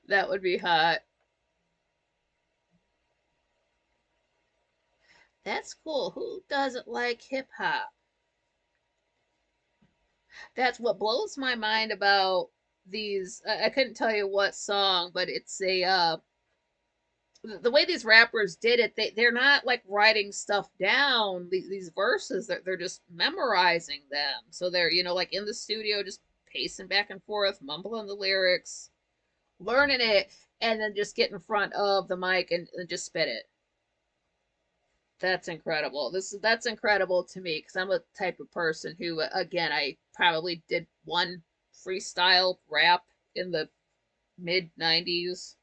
That would be hot. That's cool. Who doesn't like hip hop? That's what blows my mind about these. I couldn't tell you what song, but it's a the way these rappers did it. They're not like writing stuff down. These verses, they're just memorizing them. So they're like in the studio just pacing back and forth, mumbling the lyrics, learning it, and then just get in front of the mic and just spit it. That's incredible. That's incredible to me because I'm a type of person who, again, I probably did one freestyle rap in the mid '90s.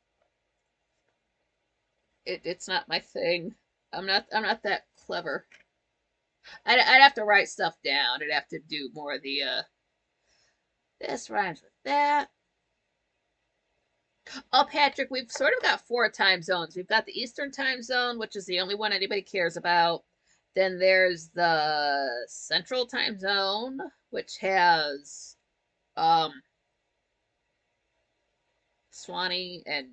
It's not my thing. I'm not that clever. I'd have to write stuff down. I'd have to do more of the this rhymes with that. Oh, Patrick, we've sort of got 4 time zones. We've got the Eastern time zone, which is the only one anybody cares about. Then there's the Central time zone, which has um Swanee and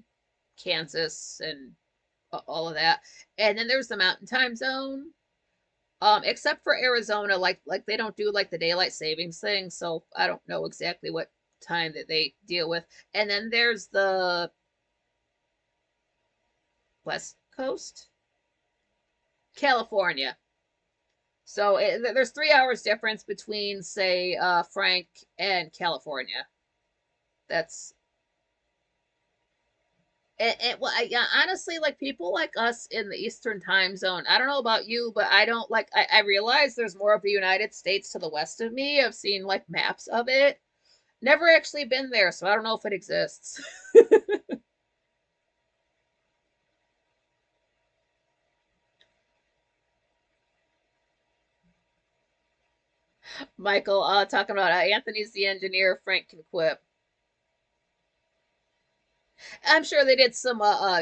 Kansas and all of that. And then there's the Mountain time zone. Except for Arizona, like they don't do like the daylight savings thing, so I don't know exactly what time that they deal with. And then there's the West Coast, California. So there's 3 hours difference between, say, Frank and California. That's well, yeah, honestly, like people like us in the Eastern time zone. I don't know about you, but I don't like. I realize there's more of the United States to the west of me. I've seen like maps of it. Never actually been there, so I don't know if it exists. Michael, talking about Anthony's the engineer. Frank can quip. I'm sure they did some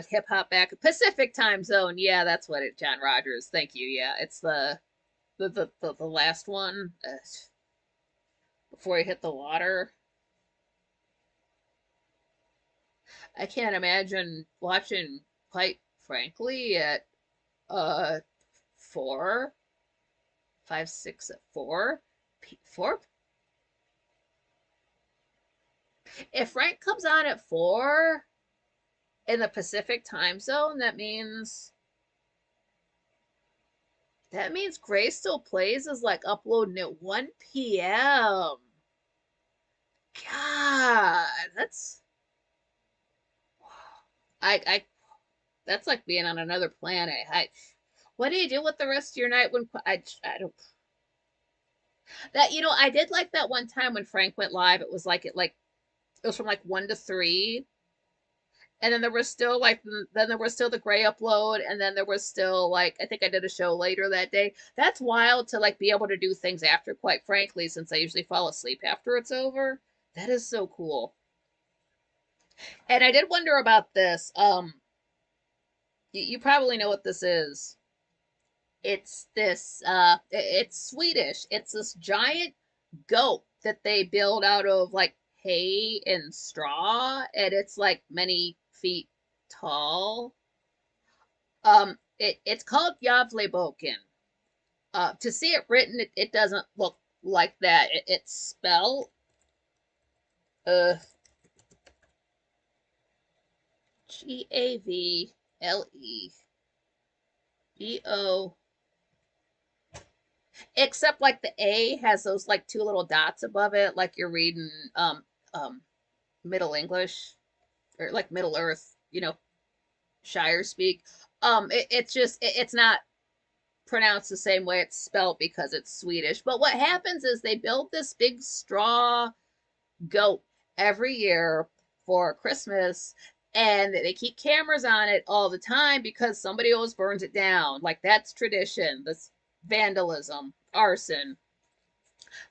hip hop back Pacific time zone. Yeah, that's what it. John Rogers. Thank you. Yeah, it's the last one before he hit the water. I can't imagine watching, quite frankly, at uh 4, 5, 6 at 4, 4. If Frank comes on at 4 in the Pacific time zone, that means Gray still plays is like uploading at 1 p.m. God, I that's like being on another planet. What do you do with the rest of your night when I don't that I did like that one time when Frank went live. It was from like 1 to 3, and then there was still the gray upload, and then there was still like I think I did a show later that day. That's wild to like be able to do things after, quite frankly, since I usually fall asleep after it's over. That is so cool. And I did wonder about this. You probably know what this is. It's Swedish. It's this giant goat that they build out of like hay and straw, and it's like many feet tall. It's called Javleboken. To see it written, it doesn't look like that. It's spelled uh Gavlebo, except like the A has those like two little dots above it, like you're reading um Middle English or like Middle Earth, Shire speak. It's not pronounced the same way it's spelled because it's Swedish. But what happens is they build this big straw goat every year for Christmas, and they keep cameras on it all the time because somebody always burns it down. Like that's tradition. This vandalism, arson.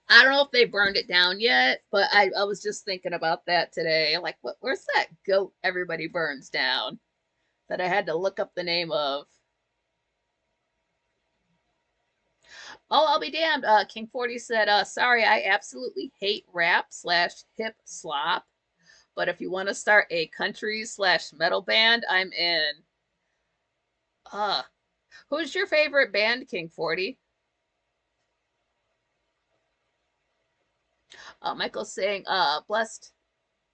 I don't know if they burned it down yet, but I was just thinking about that today. Like, where's that goat everybody burns down that I had to look up the name of? Oh, I'll be damned. King 40 said, sorry, I absolutely hate rap slash hip slop. But if you want to start a country slash metal band, I'm in. Uh, who's your favorite band, King 40? Michael's saying, blessed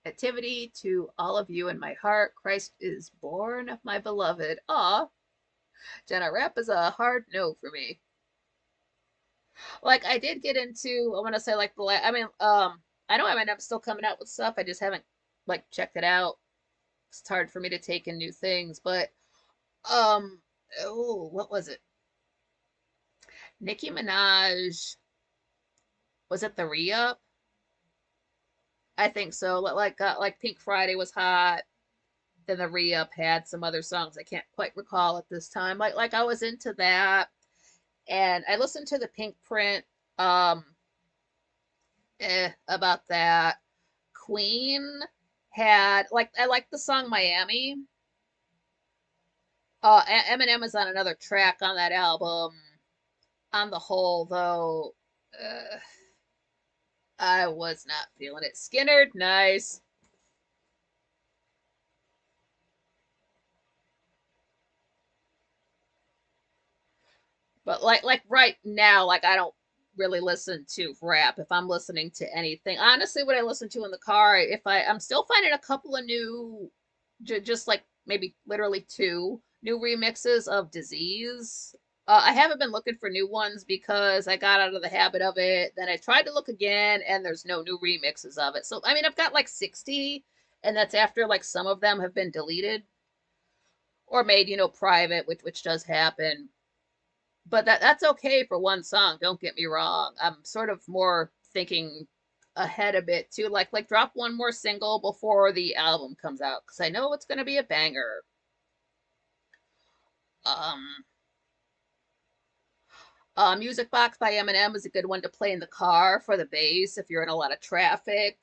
activity to all of you in my heart. Christ is born, my beloved. Aw, Jenna, rap is a hard no for me. Like I did get into, I want to say like I know I'm still coming out with stuff. I just haven't like checked it out. It's hard for me to take in new things, but um, oh, what was it? Nicki Minaj, was it the re-up? I think so. Like Pink Friday was hot. Then the re-up had some other songs I can't quite recall at this time. Like I was into that, and I listened to the Pink Print um about that. Queen had like I like the song Miami. Eminem is on another track on that album. On the whole, though, I was not feeling it. Skinner, nice. But like right now, like I don't really listen to rap if I'm listening to anything. Honestly, what I listen to in the car, if I'm still finding a couple of new, just like maybe literally two new remixes of Disease. I haven't been looking for new ones because I got out of the habit of it. Then I tried to look again, and there's no new remixes of it. So I mean, I've got like 60, and that's after like some of them have been deleted or made, private, which does happen. But that's okay for one song. Don't get me wrong. I'm sort of more thinking ahead a bit too, like drop one more single before the album comes out because I know it's gonna be a banger. Um, Music Box by Eminem is a good one to play in the car for the bass if you're in a lot of traffic.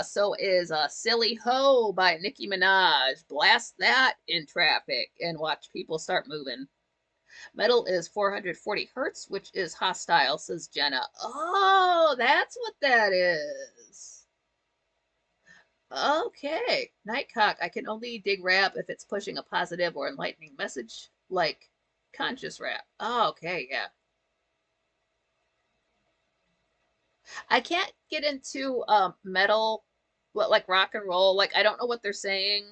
So is Silly Ho by Nicki Minaj. Blast that in traffic and watch people start moving. Metal is 440 hertz, which is hostile, says Jenna. Oh, that's what that is. Okay. Nightcock, I can only dig rap if it's pushing a positive or enlightening message, like conscious rap. Oh, okay, yeah. I can't get into metal, like rock and roll. Like I don't know what they're saying.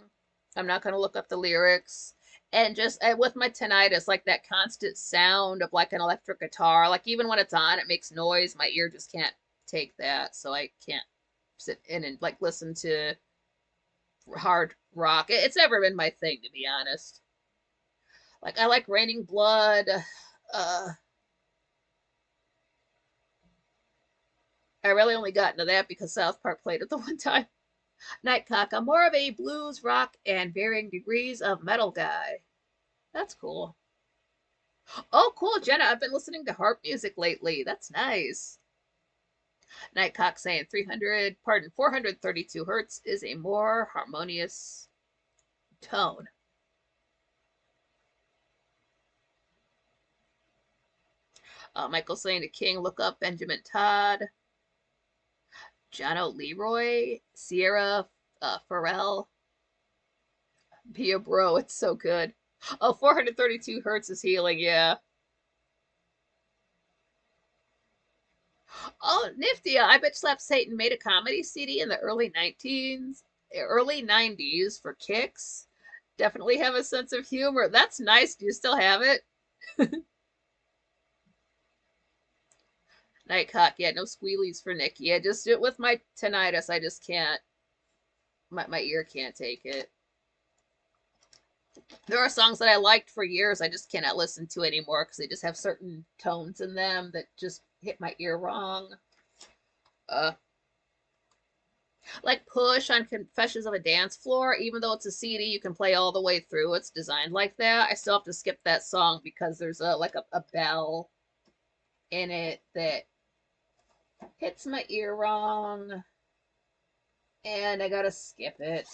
I'm not gonna look up the lyrics. And just with my tinnitus, like that constant sound of like an electric guitar, like even when it's on, it makes noise. My ear just can't take that, so I can't. sit in and like listen to hard rock. It's never been my thing, to be honest. Like I like Raining Blood. Uh, I really only got into that because South Park played it the one time. Nightcock, I'm more of a blues, rock, and varying degrees of metal guy. That's cool. Oh, cool, Jenna. I've been listening to harp music lately. That's nice. Nightcock saying 432 hertz is a more harmonious tone. Michael saying to King, look up Benjamin Todd. Jono Leroy, Sierra Farrell. Be a bro, it's so good. Oh, 432 hertz is healing, yeah. Oh, nifty. I Bet Slap Satan made a comedy CD in the early 90s for kicks. Definitely have a sense of humor. That's nice. Do you still have it? Nightcock, yeah, no squealies for Nikki. Yeah, just with my tinnitus, I just can't. My ear can't take it. There are songs that I liked for years I just cannot listen to anymore because they just have certain tones in them that just hit my ear wrong. Uh, like Push on Confessions of a Dance Floor, even though it's a CD you can play all the way through, it's designed like that. I still have to skip that song because there's a bell in it that hits my ear wrong, and I gotta skip it.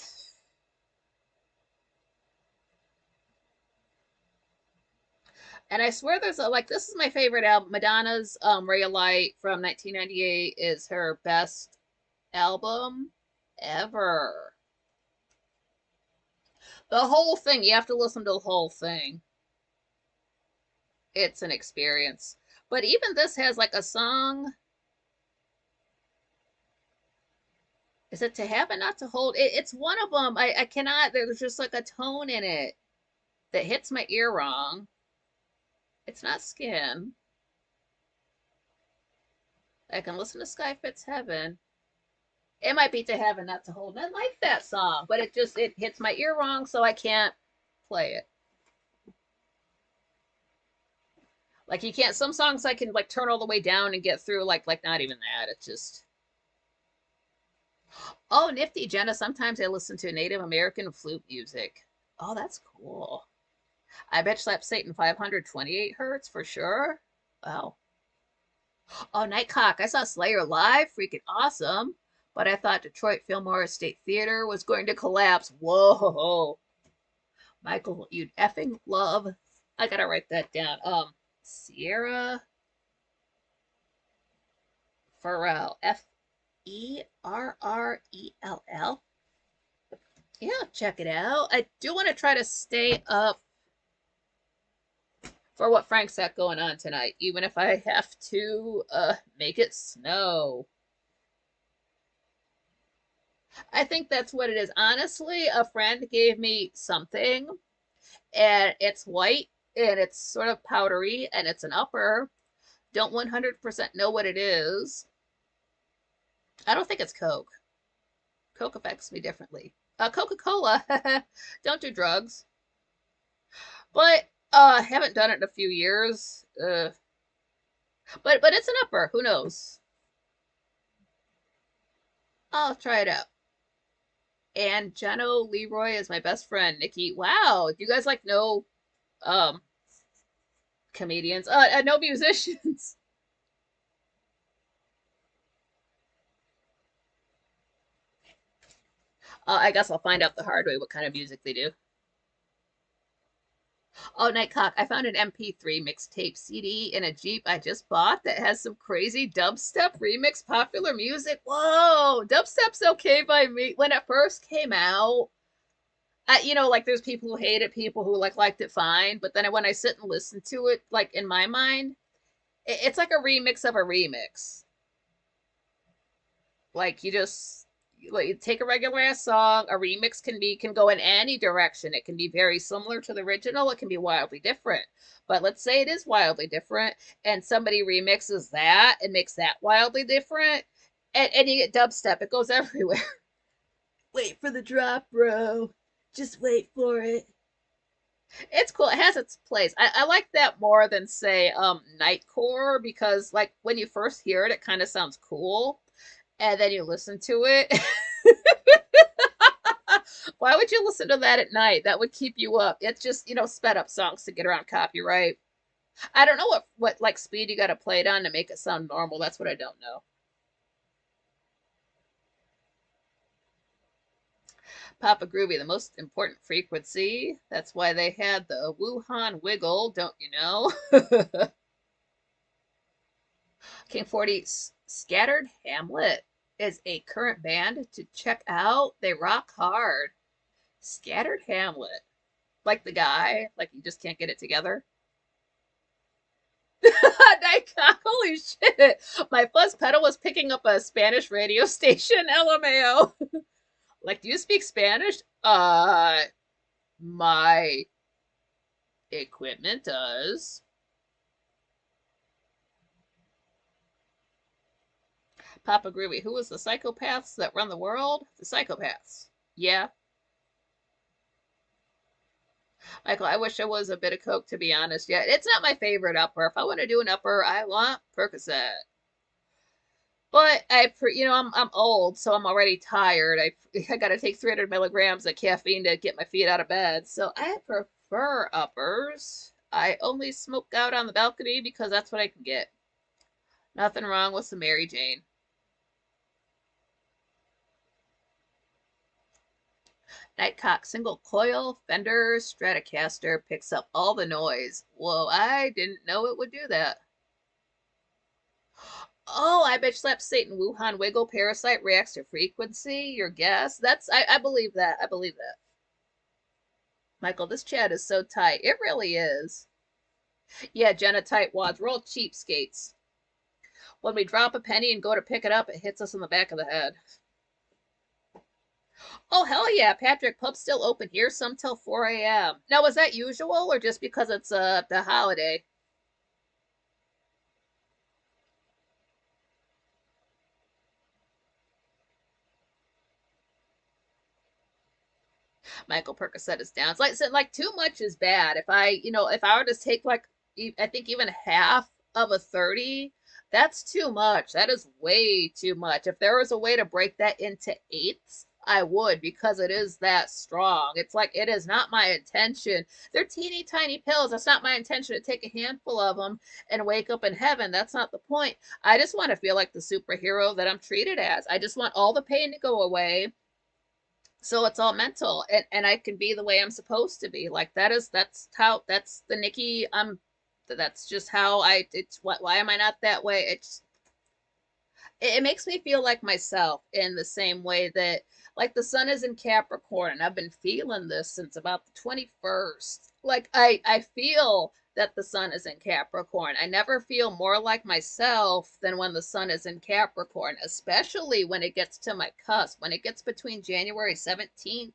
And I swear there's this is my favorite album. Madonna's Ray of Light from 1998 is her best album ever. The whole thing, you have to listen to the whole thing. It's an experience. But even this has like a song. Is it To Have and Not to Hold? It's one of them. I cannot, there's just like a tone in it that hits my ear wrong. It's not Skin. I can listen to Sky Fits Heaven. It might be To Have and Not to Hold. I like that song, but it hits my ear wrong, so I can't play it. Like you can't. Some songs I can like turn all the way down and get through. Like not even that. It's just. Oh, nifty, Jenna. Sometimes I listen to Native American flute music. Oh, that's cool. I Bet Slap Satan 528 hertz for sure. Wow. Oh, Nightcock. I saw Slayer live. Freaking awesome. But I thought Detroit Fillmore State Theater was going to collapse. Whoa. Michael, you'd effing love. I gotta write that down. Sierra Farrell. Ferrell. Yeah, check it out. I do want to try to stay up for what Frank's got going on tonight, even if I have to make it snow. I think that's what it is. Honestly, a friend gave me something, and it's white, and it's sort of powdery, and it's an upper. Don't 100% know what it is. I don't think it's Coke. Coke affects me differently. Coca-Cola. Don't do drugs. But haven't done it in a few years. But it's an upper. Who knows? I'll try it out. And Jono Leroy is my best friend. Nikki, wow. Do you guys like know comedians? No musicians. I guess I'll find out the hard way what kind of music they do. Oh, Nightcock, I found an MP3 mixtape CD in a Jeep I just bought that has some crazy dubstep remix popular music. Whoa, dubstep's okay by me. When it first came out, like there's people who hate it, people who liked it fine, but then when I sit and listen to it, like in my mind, it's like a remix of a remix. Like you just like take a regular ass song, a remix can go in any direction. It can be very similar to the original, it can be wildly different. But let's say it is wildly different and somebody remixes that and makes that wildly different. And you get dubstep. It goes everywhere. Wait for the drop, bro. Just wait for it. It's cool. It has its place. I like that more than say Nightcore because like when you first hear it, it kind of sounds cool, and then you listen to it. Why would you listen to that at night? That would keep you up. It's just sped up songs to get around copyright. I don't know what like speed you got to play it on to make it sound normal. That's what I don't know. Papa Groovy, the most important frequency. That's why they had the Wuhan Wiggle, don't you know? King 40 Scattered Hamlet is a current band to check out. They rock hard. Scattered Hamlet. Like the guy, like you just can't get it together. Holy shit. My fuzz pedal was picking up a Spanish radio station, LMAO. Like, do you speak Spanish? My equipment does. Papa Groovy, who is the psychopaths that run the world? The psychopaths. Yeah. Michael, I wish I was a bit of coke to be honest. Yeah, it's not my favorite upper. If I want to do an upper, I want Percocet. But I'm old, so I'm already tired. I got to take 300 milligrams of caffeine to get my feet out of bed. So I prefer uppers. I only smoke out on the balcony because that's what I can get. Nothing wrong with some Mary Jane. Nightcock single coil Fender Stratocaster picks up all the noise. Whoa, I didn't know it would do that. Oh, I bitch slap Satan Wuhan Wiggle Parasite reacts to frequency. Your guess? I believe that. I believe that. Michael, this chat is so tight. It really is. Yeah, Jenna Tightwads. We're all cheapskates. When we drop a penny and go to pick it up, it hits us in the back of the head. Oh, hell yeah, Patrick. Pub's still open here, some till 4 a.m. Now, is that usual or just because it's the holiday? Michael Percocet is down. It's like so, like too much is bad. If I were to take like I think even half of a 30, that's too much. That is way too much. If there was a way to break that into eighths, I would because it is that strong. It's like it is not my intention. They're teeny tiny pills. That's not my intention to take a handful of them and wake up in heaven. That's not the point. I just want to feel like the superhero that I'm treated as. I just want all the pain to go away so it's all mental and I can be the way I'm supposed to be. Like that's the Nikki that's just how it's what why am I not that way? It makes me feel like myself in the same way that like the sun is in Capricorn and I've been feeling this since about the 21st. Like I feel that the sun is in Capricorn. I never feel more like myself than when the sun is in Capricorn, especially when it gets to my cusp. When it gets between January 17th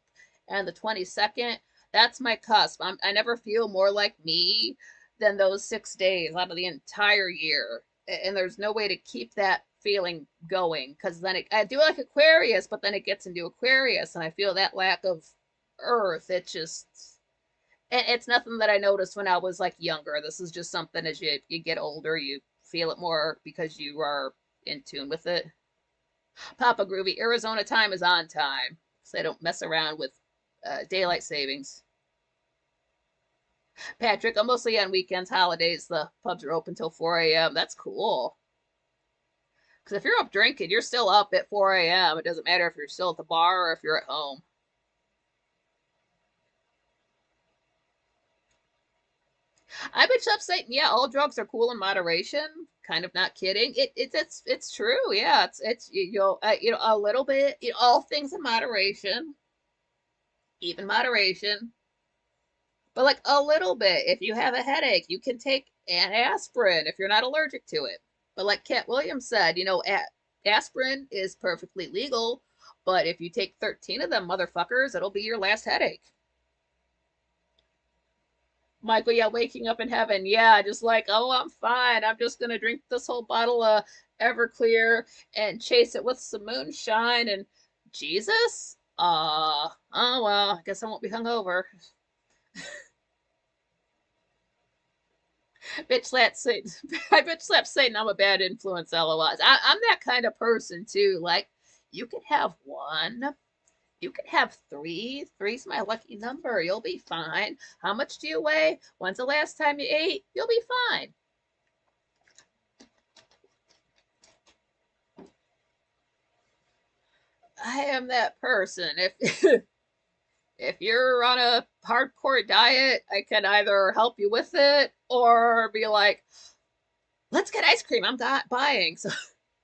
and the 22nd, that's my cusp. I never feel more like me than those 6 days out of the entire year. And there's no way to keep that feeling going because then I do like Aquarius, but then it gets into Aquarius and I feel that lack of earth. It's nothing that I noticed when I was like younger. This is just something as you get older, you feel it more because you are in tune with it. Papa Groovy, Arizona time is on time, so they don't mess around with daylight savings. Patrick, I'm mostly on weekends, holidays. The pubs are open till 4 a.m. That's cool. Because if you're up drinking, you're still up at 4 a.m. It doesn't matter if you're still at the bar or if you're at home. I bitch up Satan. Yeah, all drugs are cool in moderation. Kind of not kidding. It's true. Yeah, it's a little bit. All things in moderation, even moderation. But like a little bit. If you have a headache, you can take an aspirin if you're not allergic to it. But like Cat Williams said, aspirin is perfectly legal. But if you take 13 of them motherfuckers, it'll be your last headache. Michael, yeah, waking up in heaven. Yeah, just like, oh, I'm fine. I'm just gonna drink this whole bottle of Everclear and chase it with some moonshine and Jesus? Oh well, I guess I won't be hungover. Bitch slap Satan. I bitch slap Satan. I'm a bad influence, LOLs. I'm that kind of person too. Like, you can have one. You can have three. Three's my lucky number. You'll be fine. How much do you weigh? When's the last time you ate? You'll be fine. I am that person. If if you're on a hardcore diet, I can either help you with it or be like, let's get ice cream. I'm not buying. So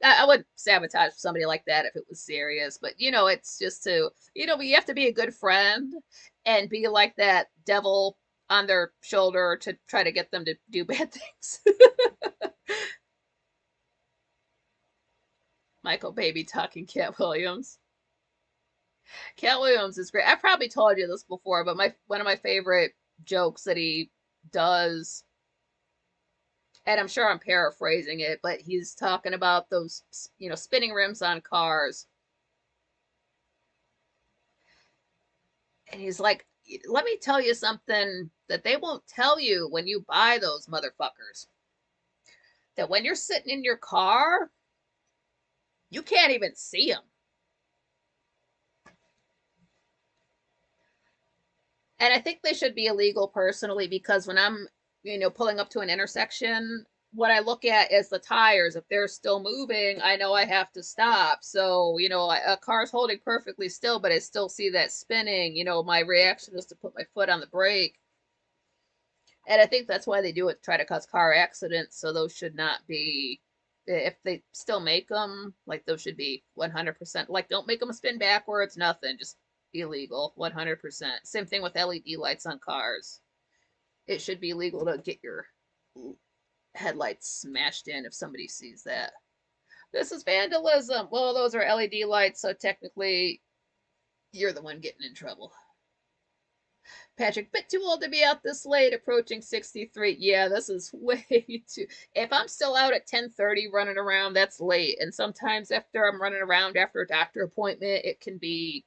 I would sabotage somebody like that if it was serious. But it's just you have to be a good friend and be like that devil on their shoulder to try to get them to do bad things. Michael Baby talking Cat Williams. Cat Williams is great. I probably told you this before, but my one of my favorite jokes that he does, and I'm sure I'm paraphrasing it, but he's talking about those, spinning rims on cars. And he's like, let me tell you something that they won't tell you when you buy those motherfuckers. That when you're sitting in your car, you can't even see them. And I think they should be illegal personally because when I'm, pulling up to an intersection, what I look at is the tires. If they're still moving, I know I have to stop. So, a car's holding perfectly still, but I still see that spinning. My reaction is to put my foot on the brake. And I think that's why they do it, try to cause car accidents. So those should not be, if they still make them, like those should be 100%. Like, don't make them spin backwards, nothing. Just illegal, 100%. Same thing with LED lights on cars. It should be illegal to get your headlights smashed in if somebody sees that. This is vandalism. Well, those are LED lights, so technically you're the one getting in trouble. Patrick, bit too old to be out this late, approaching 63. Yeah, this is way too. If I'm still out at 10:30 running around, that's late. And sometimes after I'm running around after a doctor appointment, it can be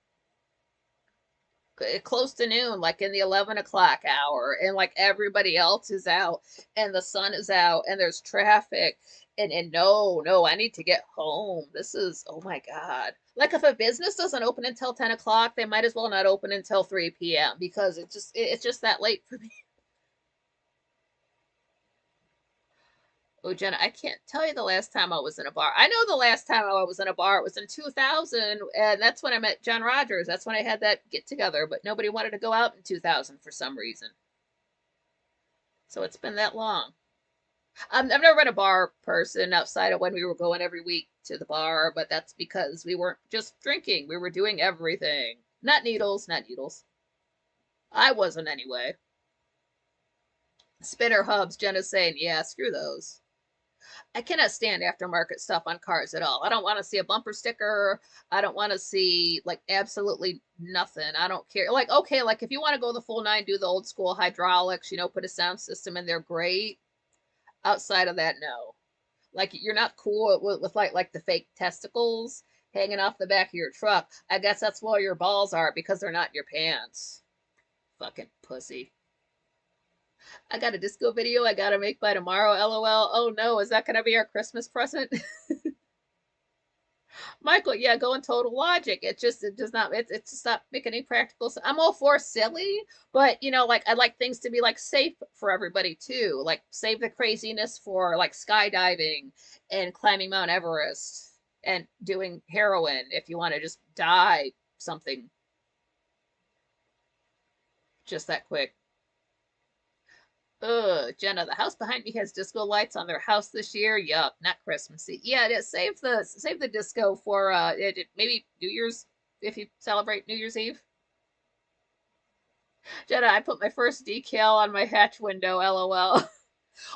close to noon, like in the 11 o'clock hour, and like everybody else is out, and the sun is out, and there's traffic, and no, I need to get home. This is, oh my God. Like, if a business doesn't open until 10 o'clock, they might as well not open until 3 p.m. because it's just that late for me. Oh, Jenna, I can't tell you the last time I was in a bar. I know the last time I was in a bar, it was in 2000, and that's when I met John Rogers. That's when I had that get together, but nobody wanted to go out in 2000 for some reason. So it's been that long. I've never been a bar person outside of when we were going every week to the bar, but that's because we weren't just drinking. We were doing everything. Not needles, not needles. I wasn't anyway. Spinner hubs, Jenna's saying, yeah, screw those. I cannot stand aftermarket stuff on cars at all. I don't want to see a bumper sticker. I don't want to see like absolutely nothing. I don't care. Like, okay, like if you want to go the full nine, do the old school hydraulics, put a sound system in there, great. Outside of that, no. Like, you're not cool with like the fake testicles hanging off the back of your truck. I guess that's where your balls are because they're not in your pants. Fucking pussy. I got a disco video I gotta make by tomorrow, LOL. Oh no, is that gonna be our Christmas present? Michael, yeah, go in total logic. It does not, it's just not making any practical sense. I'm all for silly, but like I like things to be like safe for everybody too. Like, save the craziness for like skydiving and climbing Mount Everest and doing heroin if you want to just die something just that quick. Ugh, Jenna, the house behind me has disco lights on their house this year. Yuck, not Christmassy. Yeah, it is. Save the disco for maybe New Year's if you celebrate New Year's Eve. Jenna, I put my first decal on my hatch window. LOL.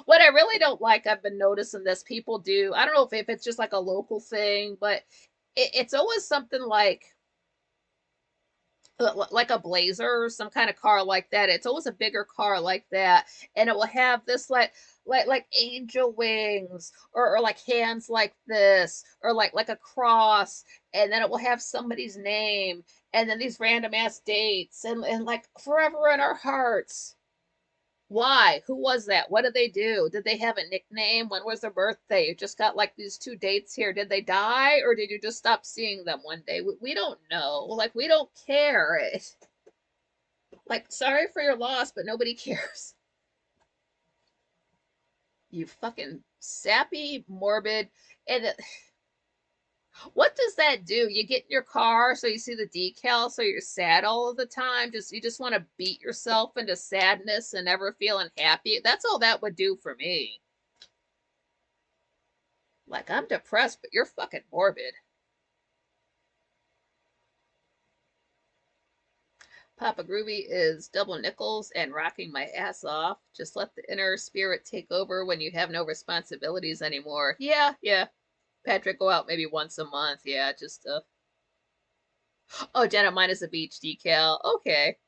What I really don't like, I've been noticing this people do. I don't know if it's just like a local thing, but it's always something like like a Blazer, some kind of car like that. It's always a bigger car like that, and it will have this like angel wings or like hands like this or like a cross, and then it will have somebody's name, and then these random ass dates and like forever in our hearts. Why? Who was that? What did they do? Did they have a nickname? When was their birthday? You just got like these two dates here. Did they die or did you just stop seeing them one day? We don't know. Like, we don't care. Like, sorry for your loss, but nobody cares. You fucking sappy, morbid, and what does that do? You get in your car, so you see the decal, so you're sad all of the time. You just want to beat yourself into sadness and never feeling happy. That's all that would do for me. Like, I'm depressed, but you're fucking morbid. Papa Groovy is double nickels and rocking my ass off. Just let the inner spirit take over when you have no responsibilities anymore. Yeah, yeah. Patrick, go out maybe once a month. Yeah, just oh, Jenna, mine is a beach decal. Okay.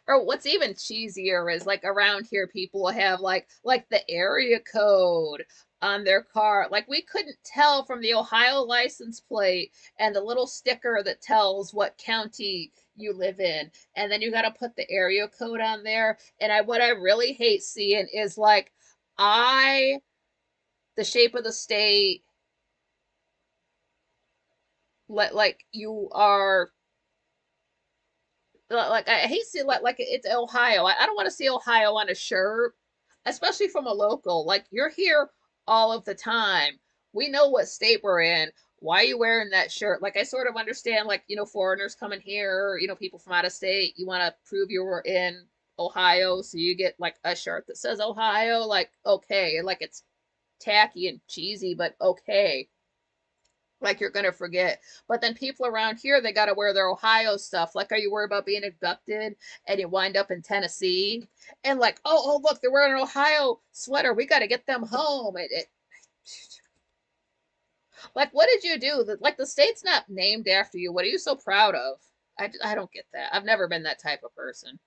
Or what's even cheesier is like around here people have like the area code on their car. Like, we couldn't tell from the Ohio license plate and the little sticker that tells what county you live in. And then you got to put the area code on there. And what I really hate seeing is like I the shape of the state, like you are, like, I hate seeing like it's Ohio. I don't want to see Ohio on a shirt, especially from a local. Like, you're here all of the time. We know what state we're in. Why are you wearing that shirt? Like, I sort of understand, like, foreigners coming here, people from out of state. You want to prove you were in Ohio, so you get like a shirt that says Ohio. Like, okay, like it's tacky and cheesy, but okay, like you're gonna forget. But then people around here, they gotta wear their Ohio stuff. Like, are you worried about being abducted and you wind up in Tennessee? And like, oh, look, they're wearing an Ohio sweater. We gotta get them home. Like, what did you do? Like, the state's not named after you. What are you so proud of? I don't get that. I've never been that type of person.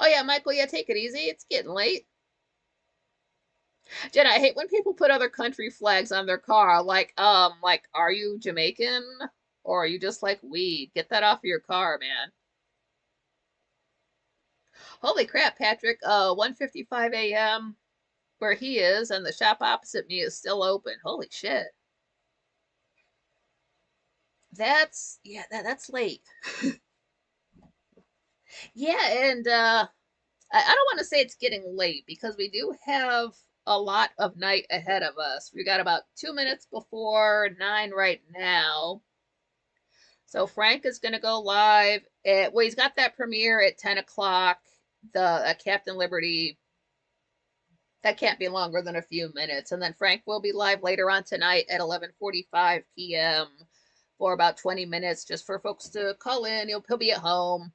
Oh yeah, Michael, yeah, take it easy. It's getting late. Jenna, I hate when people put other country flags on their car. Like, are you Jamaican? Or are you just like we? Get that off of your car, man. Holy crap, Patrick. 1:55 a.m. where he is, and the shop opposite me is still open. Holy shit. Yeah, that's late. Yeah, and I don't want to say it's getting late because we do have a lot of night ahead of us. We got about 2 minutes before 9 right now. So Frank is going to go live well, he's got that premiere at 10 o'clock. The Captain Liberty, that can't be longer than a few minutes. And then Frank will be live later on tonight at 11:45 p.m. for about 20 minutes, just for folks to call in. He'll be at home.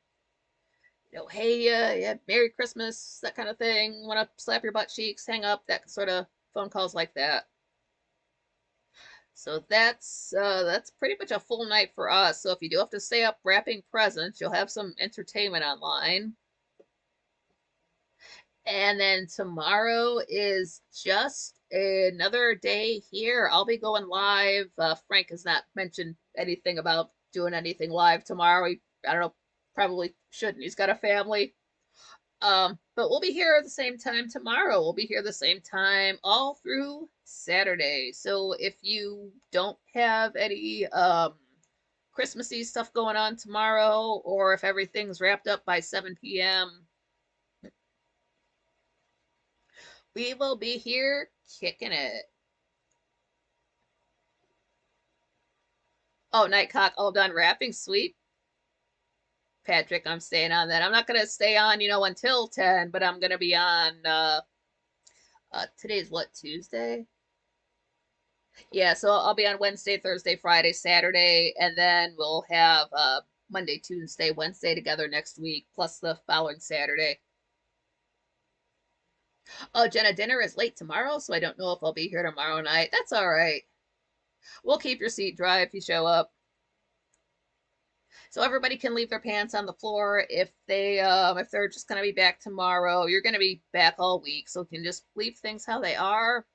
Hey, yeah, Merry Christmas, that kind of thing. Want to slap your butt cheeks, hang up, that sort of phone calls like that. So that's pretty much a full night for us. So if you do have to stay up wrapping presents, you'll have some entertainment online. And then tomorrow is just another day here. I'll be going live. Frank has not mentioned anything about doing anything live tomorrow. I don't know, probably shouldn't. He's got a family. But we'll be here at the same time tomorrow. We'll be here the same time all through Saturday. So if you don't have any Christmassy stuff going on tomorrow, or if everything's wrapped up by 7 p.m., we will be here kicking it. Oh, Nightcock, all done wrapping. Sweet. Patrick, I'm staying on that. I'm not going to stay on, until 10, but I'm going to be on, today's what, Tuesday? Yeah, so I'll be on Wednesday, Thursday, Friday, Saturday, and then we'll have, Monday, Tuesday, Wednesday together next week, plus the following Saturday. Oh, Jenna, dinner is late tomorrow, so I don't know if I'll be here tomorrow night. That's all right. We'll keep your seat dry if you show up. So everybody can leave their pants on the floor if they're just gonna be back tomorrow. You're gonna be back all week, so you can just leave things how they are.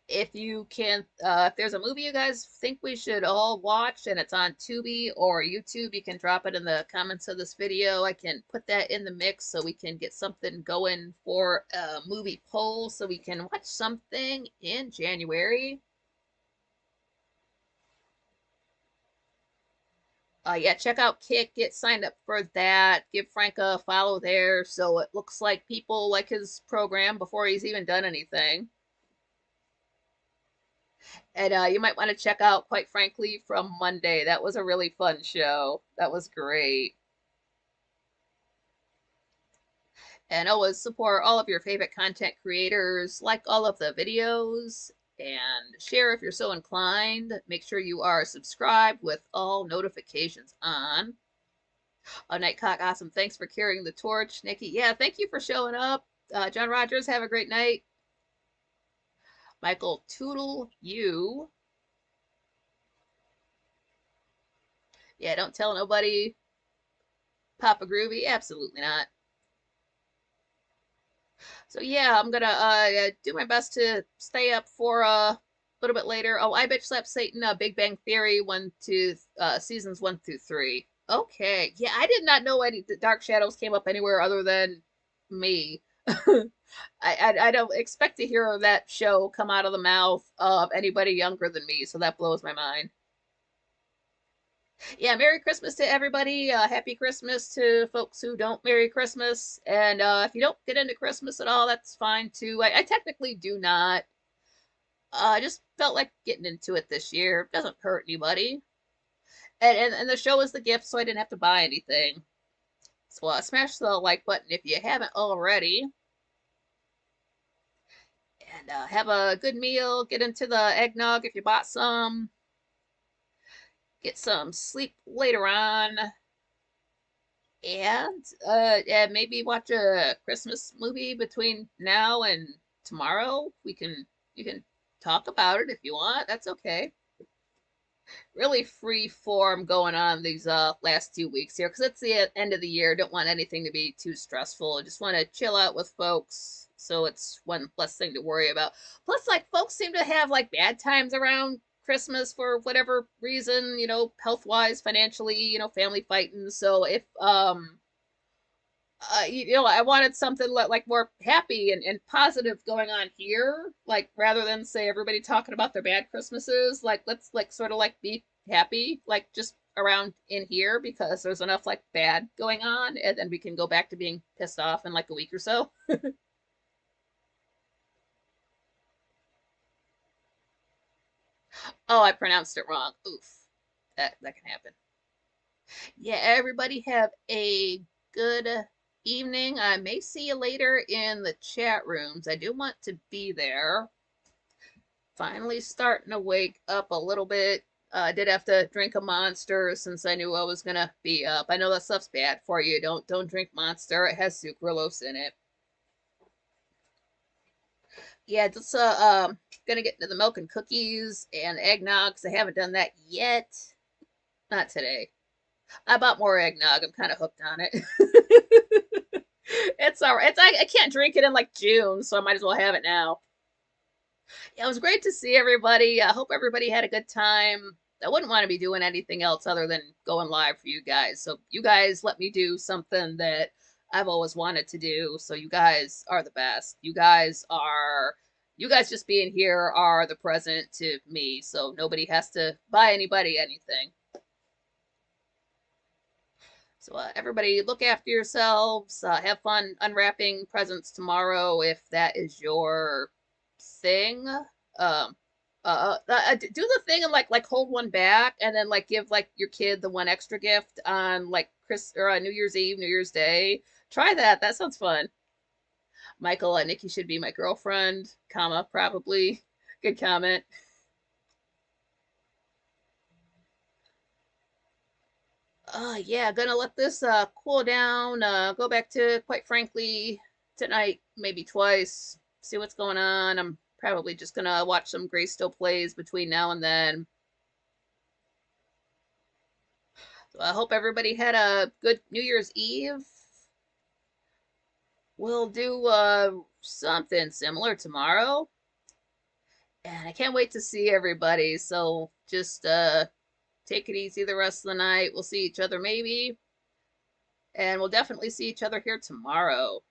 If you can, if there's a movie you guys think we should all watch and it's on Tubi or YouTube, you can drop it in the comments of this video. I can put that in the mix so we can get something going for a movie poll so we can watch something in January. Yeah, check out Kick, get signed up for that, give Frank a follow there so it looks like people like his program before he's even done anything. And you might want to check out, quite frankly, from Monday. That was a really fun show. That was great. And always support all of your favorite content creators, like all of the videos, and share if you're so inclined. Make sure you are subscribed with all notifications on. Oh, Nightcock, awesome. Thanks for carrying the torch. Nikki, yeah, thank you for showing up. John Rogers, have a great night. Michael, toodle you. Yeah, don't tell nobody. Papa Groovy, absolutely not. So yeah, I'm gonna do my best to stay up for a little bit later. Oh, I Bitch Slap Satan, Big Bang Theory, seasons 1 through 3. Okay, yeah, I did not know any the Dark Shadows came up anywhere other than me. I don't expect to hear that show come out of the mouth of anybody younger than me, so that blows my mind. Yeah, Merry Christmas to everybody. Happy Christmas to folks who don't Merry Christmas. And if you don't get into Christmas at all, that's fine too. I technically do not. I just felt like getting into it this year. It doesn't hurt anybody. And the show is the gift, so I didn't have to buy anything. So smash the like button if you haven't already. And have a good meal. Get into the eggnog if you bought some. Get some sleep later on. And yeah, maybe watch a Christmas movie between now and tomorrow. You can talk about it if you want. That's okay. Really free form going on these last 2 weeks here because it's the end of the year. Don't want anything to be too stressful. Just want to chill out with folks. So it's one less thing to worry about. Plus, like folks seem to have like bad times around Christmas for whatever reason, health wise, financially, family fighting. So if I wanted something like more happy and positive going on here, like rather than say everybody talking about their bad Christmases, like let's like sort of like be happy, like just around in here because there's enough like bad going on, and then we can go back to being pissed off in like a week or so. Oh, I pronounced it wrong. Oof, that can happen. Yeah, everybody have a good evening. I may see you later in the chat rooms. I do want to be there. Finally starting to wake up a little bit. I did have to drink a Monster since I knew I was gonna be up. I know that stuff's bad for you. Don't drink Monster. It has sucralose in it. Yeah, just gonna get into the milk and cookies and eggnog because I haven't done that yet. Not today. I bought more eggnog. I'm kind of hooked on it. It's all right. I can't drink it in like June, so I might as well have it now. Yeah, it was great to see everybody. I hope everybody had a good time. I wouldn't want to be doing anything else other than going live for you guys. So you guys let me do something that I've always wanted to do. So you guys are the best. You guys just being here are the present to me. So nobody has to buy anybody anything. So everybody look after yourselves. Have fun unwrapping presents tomorrow if that is your thing. Do the thing and like hold one back and then like give like your kid the one extra gift on like Chris or New Year's Eve, New Year's Day. Try that. That sounds fun. Michael, Nikki should be my girlfriend, comma probably. Good comment. Yeah, gonna let this cool down. Go back to, quite frankly, tonight, maybe twice. See what's going on. I'm probably just gonna watch some Grace Still Plays between now and then. So I hope everybody had a good New Year's Eve. We'll do something similar tomorrow. And I can't wait to see everybody. So just take it easy the rest of the night. We'll see each other maybe. And we'll definitely see each other here tomorrow.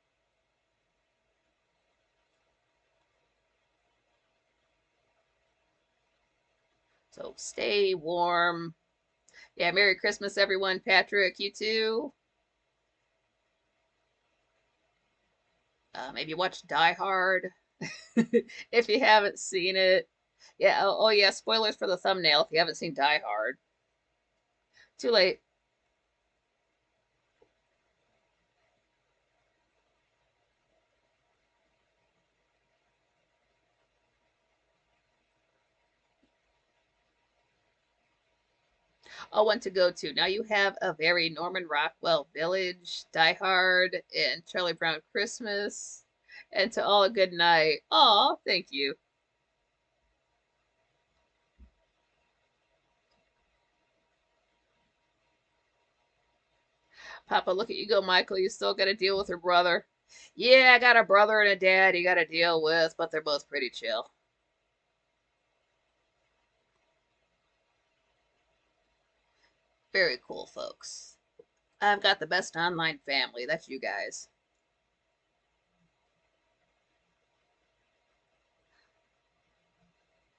So stay warm. Yeah, Merry Christmas, everyone. Patrick, you too. Maybe watch Die Hard if you haven't seen it. Yeah, oh yeah, spoilers for the thumbnail if you haven't seen Die Hard. Too late. Oh, one to go to. Now you have a very Norman Rockwell Village, Die Hard, and Charlie Brown Christmas. And to all a good night. Aw, thank you. Papa, look at you go, Michael. You still got to deal with her brother. Yeah, I got a brother and a dad you got to deal with, but they're both pretty chill. Very cool, folks. I've got the best online family. That's you guys.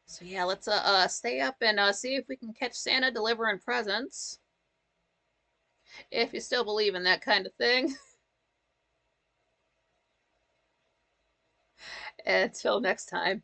So yeah, let's stay up and see if we can catch Santa delivering presents. If you still believe in that kind of thing. Until next time.